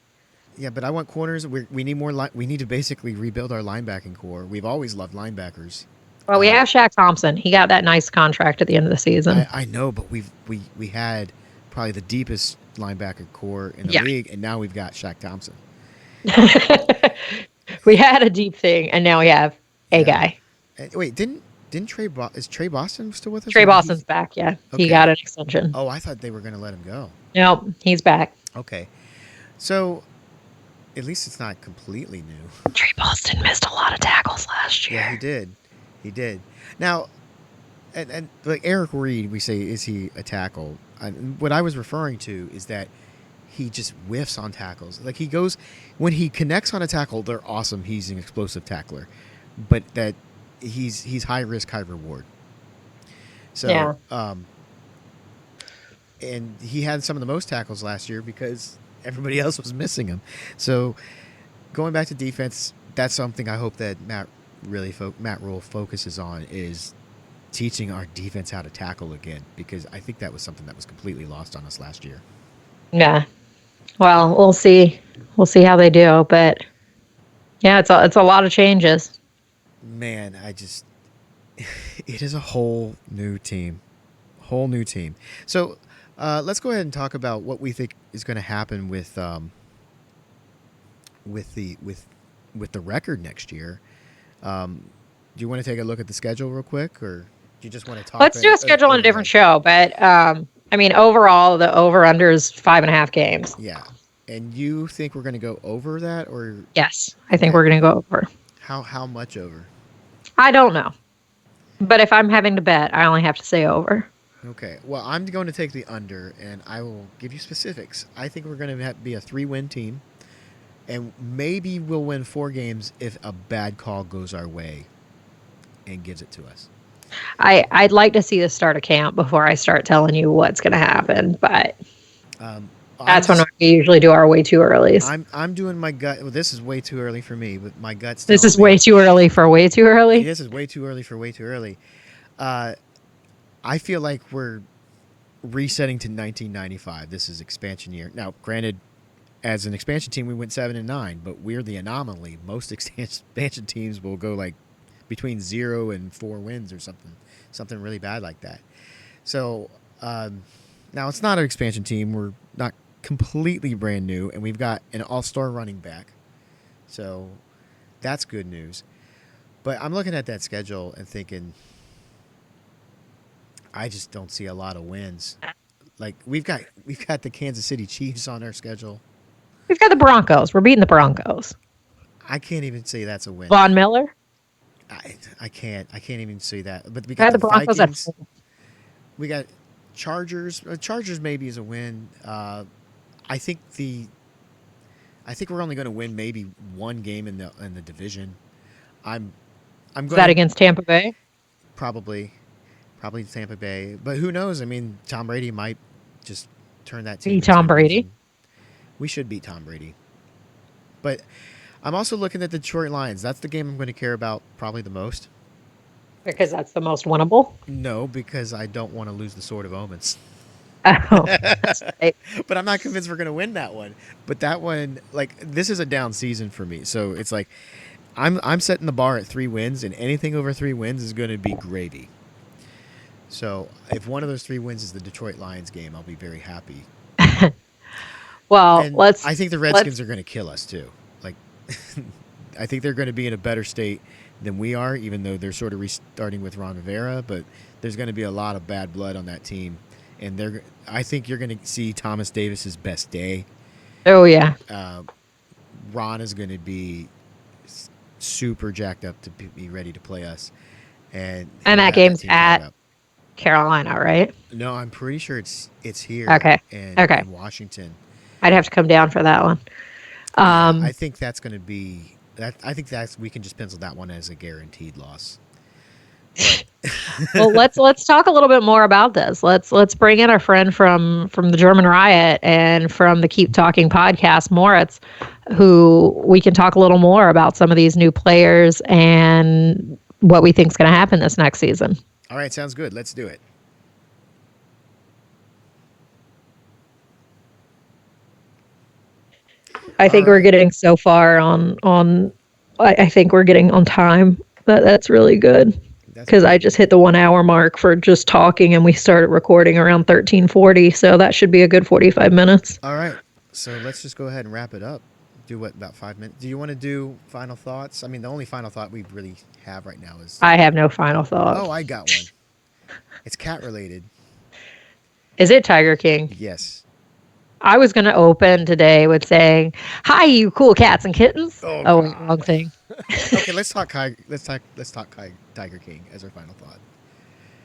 Yeah, but I want corners. We need more. We need to basically rebuild our linebacking core. We've always loved linebackers. Well, we have Shaq Thompson. He got that nice contract at the end of the season. I know, but we had probably the deepest linebacker core in the league, and now we've got Shaq Thompson. We had a deep thing, and now we have a guy. Wait, didn't is Trey Boston still with us? Trey Boston's back. Yeah, okay. He got an extension. Oh, I thought they were going to let him go. Nope, he's back. Okay, so at least it's not completely new. Trey Boston missed a lot of tackles last year. Yeah, he did. Now, and like Eric Reed, we say, is he a tackle? What I was referring to is that he just whiffs on tackles. Like when he connects on a tackle, they're awesome. He's an explosive tackler, but that he's high risk, high reward. So, and he had some of the most tackles last year because everybody else was missing him. So, going back to defense, that's something I hope that Matt Rule focuses on is teaching our defense how to tackle again, because I think that was something that was completely lost on us last year. Yeah. Well, we'll see. We'll see how they do, but yeah, it's a lot of changes. Man, it is a whole new team. Whole new team. So let's go ahead and talk about what we think is going to happen with the with the record next year. Do you want to take a look at the schedule real quick, or do you just want to talk? Let's do a schedule on a different show, but I mean, overall, the over under is 5.5 games. Yeah, and you think we're going to go over that, or Yes, I think okay. we're going to go over. How much over? I don't know, but if I'm having to bet, I only have to say over. Okay. Well, I'm going to take the under, and I will give you specifics. I think we're going to be a 3-win team, and maybe we'll win 4 games if a bad call goes our way and gives it to us. I'd like to see the start of camp before I start telling you what's going to happen, but that's when we usually do our way too early. I'm doing my gut. Well, this is way too early for me, but my gut's. This is way too early for way too early. This is way too early for way too early. I feel like we're resetting to 1995. This is expansion year. Now, granted, as an expansion team, we went 7-9, but we're the anomaly. Most expansion teams will go like between 0 and 4 wins or something really bad like that. So now it's not an expansion team. We're not completely brand new, and we've got an all-star running back. So that's good news. But I'm looking at that schedule and thinking, I just don't see a lot of wins. Like we've got the Kansas City Chiefs on our schedule. We've got the Broncos. We're beating the Broncos. I can't even say that's a win. Von Miller. I can't even see that. But we got the Broncos Vikings. We got Chargers. Chargers maybe is a win. I think we're only going to win maybe 1 game in the division. I'm going. Is that against Tampa Bay? Probably Tampa Bay. But who knows? I mean, Tom Brady might just turn that team. Beat Tom Brady. We should beat Tom Brady. But I'm also looking at the Detroit Lions. That's the game I'm going to care about probably the most. Because that's the most winnable? No, because I don't want to lose the Sword of Omens. Oh, that's right. But I'm not convinced we're going to win that one. But that one, like, this is a down season for me. So it's like I'm setting the bar at 3 wins, and anything over 3 wins is going to be gravy. So if one of those 3 wins is the Detroit Lions game, I'll be very happy. Well, and I think the Redskins are going to kill us too. Like, I think they're going to be in a better state than we are, even though they're sort of restarting with Ron Rivera. But there's going to be a lot of bad blood on that team, and I think you're going to see Thomas Davis's best day. Oh yeah. Ron is going to be super jacked up to be ready to play us, and that game's at Carolina, right? No, I'm pretty sure it's here. Okay. In Washington. I'd have to come down for that one. I think that's going to be that. I think we can just pencil that one as a guaranteed loss. Well, let's talk a little bit more about this. Let's bring in our friend from the German Riot and from the Keep Talking podcast, Moritz, who we can talk a little more about some of these new players and what we think is going to happen this next season. All right, sounds good. Let's do it. I think we're getting so far on. I think we're getting on time. That's really good because I just hit the 1 hour mark for just talking, and we started recording around 13:40. So that should be a good 45 minutes. All right, so let's just go ahead and wrap it up. Do what, about 5 minutes? Do you want to do final thoughts? I mean, the only final thought we really have right now is. I have no final thought. Oh, I got one. It's cat related. Is it Tiger King? Yes. I was going to open today with saying, "Hi, you cool cats and kittens." Oh wait, wrong thing. Okay, let's talk Tiger King as our final thought.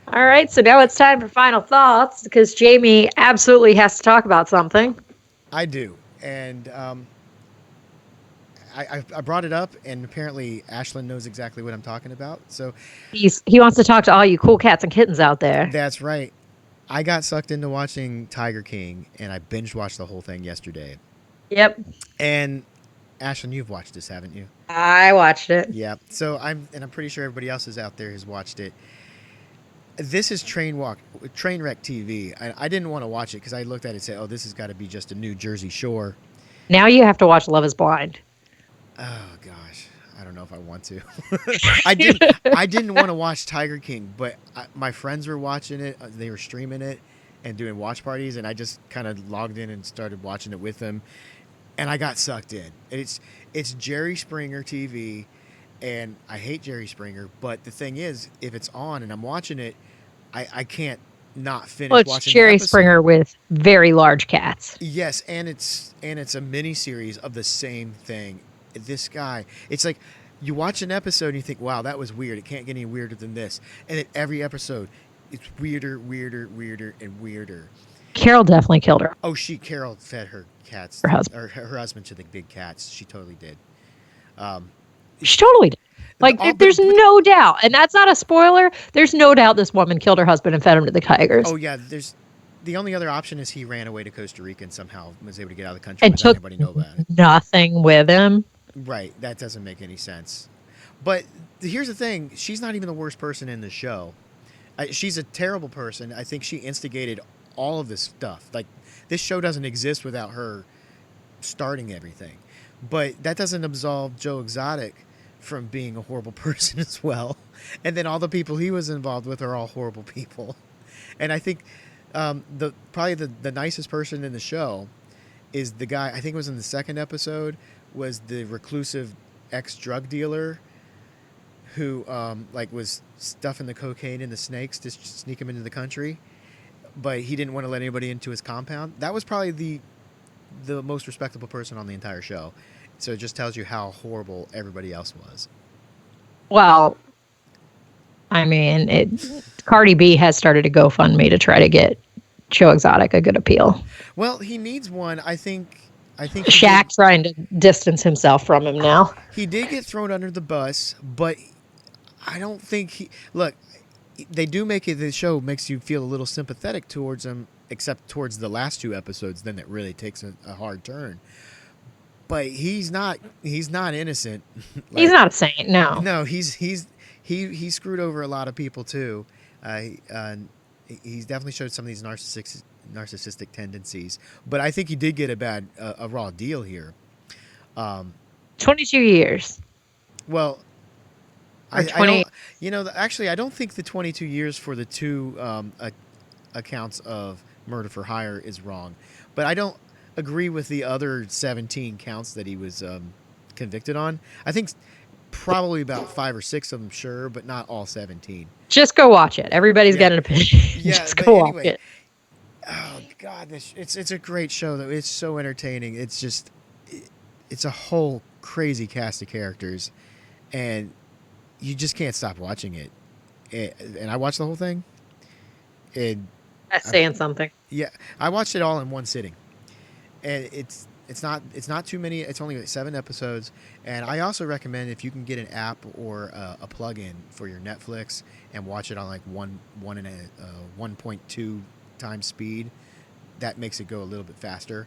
All right, so now it's time for final thoughts because Jayme absolutely has to talk about something. I do, and I brought it up, and apparently Ashlyn knows exactly what I'm talking about. So he wants to talk to all you cool cats and kittens out there. That's right. I got sucked into watching Tiger King, and I binge watched the whole thing yesterday. Yep. And Ashlyn, you've watched this, haven't you? I watched it. Yeah. So I'm pretty sure everybody else is out there has watched it. this is Trainwreck TV. I didn't want to watch it because I looked at it and said, "Oh, this has got to be just a New Jersey Shore." Now you have to watch Love Is Blind. Oh gosh, I don't know if I want to. I didn't. I didn't want to watch Tiger King, but my friends were watching it. They were streaming it and doing watch parties, and I just kind of logged in and started watching it with them, and I got sucked in. It's Jerry Springer TV, and I hate Jerry Springer. But the thing is, if it's on and I'm watching it, I can't not finish Well, it's watching Jerry the episode. Springer with very large cats. Yes, and it's a mini series of the same thing. This guy, it's like you watch an episode and you think, wow, that was weird. It can't get any weirder than this. And then every episode, it's weirder, and weirder. Carol definitely killed her. Oh, Carol fed her cats, Her husband. or her husband to the big cats. She totally did. She totally did. Like, there's no doubt. And that's not a spoiler. There's no doubt this woman killed her husband and fed him to the tigers. Oh, yeah. The only other option is he ran away to Costa Rica and somehow was able to get out of the country And without took anybody know about it. nothing with him. Right. That doesn't make any sense. But here's the thing. She's not even the worst person in the show. She's a terrible person. I think she instigated all of this stuff. Like, this show doesn't exist without her starting everything. But that doesn't absolve Joe Exotic from being a horrible person as well. And then all the people he was involved with are all horrible people. And I think probably the nicest person in the show is the guy, I think it was in the second episode, was the reclusive ex-drug dealer who was stuffing the cocaine in the snakes to sneak him into the country, but he didn't want to let anybody into his compound. That was probably the most respectable person on the entire show. So it just tells you how horrible everybody else was. Well, I mean, Cardi B has started a GoFundMe to try to get Joe Exotic a good appeal. Well, he needs one. I think Shaq trying to distance himself from him now. He did get thrown under the bus, but I don't think they do make it, the show makes you feel a little sympathetic towards him, except towards the last two episodes, then it really takes a hard turn. But he's not innocent. He's not a saint, no. No, he screwed over a lot of people too. He's definitely showed some of these narcissistic tendencies, but I think he did get a raw deal here. 22 years. Well, or 20. Actually, I don't think the 22 years for the two accounts of murder for hire is wrong, but I don't agree with the other 17 counts that he was convicted on. I think probably about 5 or 6 of them, sure, but not all 17. Just go watch it. Everybody's got an opinion. Yeah, just go watch it. Oh God, it's a great show though. It's so entertaining. It's just it's a whole crazy cast of characters, and you just can't stop watching it. And I watched the whole thing. That's saying something. Yeah, I watched it all in one sitting, and it's not too many. It's only 7 episodes, and I also recommend if you can get an app or a plug-in for your Netflix and watch it on like 1.2 times speed. That makes it go a little bit faster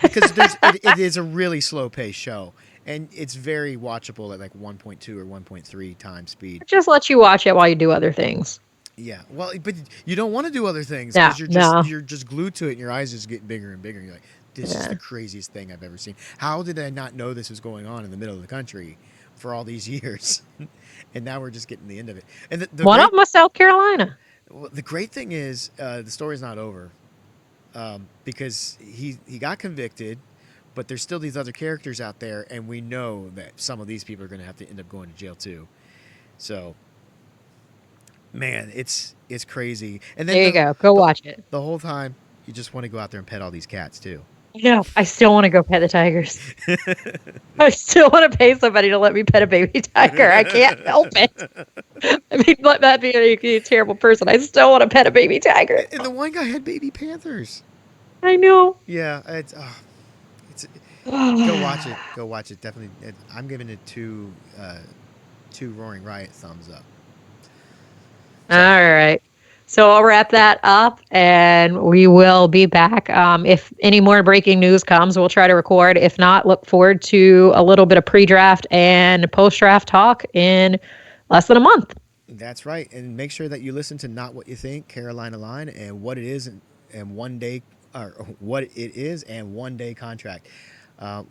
because it is a really slow-paced show, and it's very watchable at like 1.2 or 1.3 times speed. Just let you watch it while you do other things. Yeah, well, but you don't want to do other things Yeah, because you're just glued to it, and your eyes just get bigger and bigger. And you're like, this is the craziest thing I've ever seen. How did I not know this was going on in the middle of the country for all these years? And now we're just getting the end of it. And one of them was South Carolina. Well, the great thing is the story's not over because he got convicted, but there's still these other characters out there, and we know that some of these people are going to have to end up going to jail too. So, man, it's crazy. And then there you go watch it. The whole time, you just want to go out there and pet all these cats too. No, I still want to go pet the tigers. I still want to pay somebody to let me pet a baby tiger. I can't help it. I mean, let that be a terrible person. I still want to pet a baby tiger. And the one guy had baby panthers. I know. Yeah, go watch it. Go watch it. Definitely. I'm giving it 2 Roaring Riot thumbs up. So. All right. So I'll wrap that up, and we will be back. If any more breaking news comes, we'll try to record. If not, look forward to a little bit of pre-draft and post-draft talk in less than a month. That's right. And make sure that you listen to Not What You Think, Carolina Line, and What It Is and One Day, or What It Is and One Day Contract.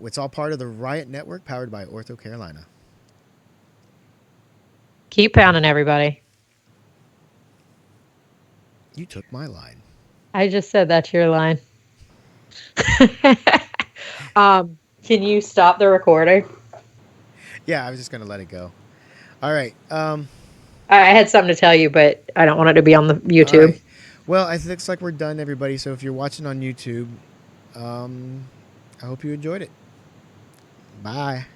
It's all part of the Riot Network powered by Ortho Carolina. Keep pounding, everybody. You took my line. I just said that's your line. Can you stop the recording? Yeah, I was just going to let it go. All right. I had something to tell you, but I don't want it to be on the All YouTube. right. Well, it looks like we're done, everybody. So if you're watching on YouTube, I hope you enjoyed it. Bye.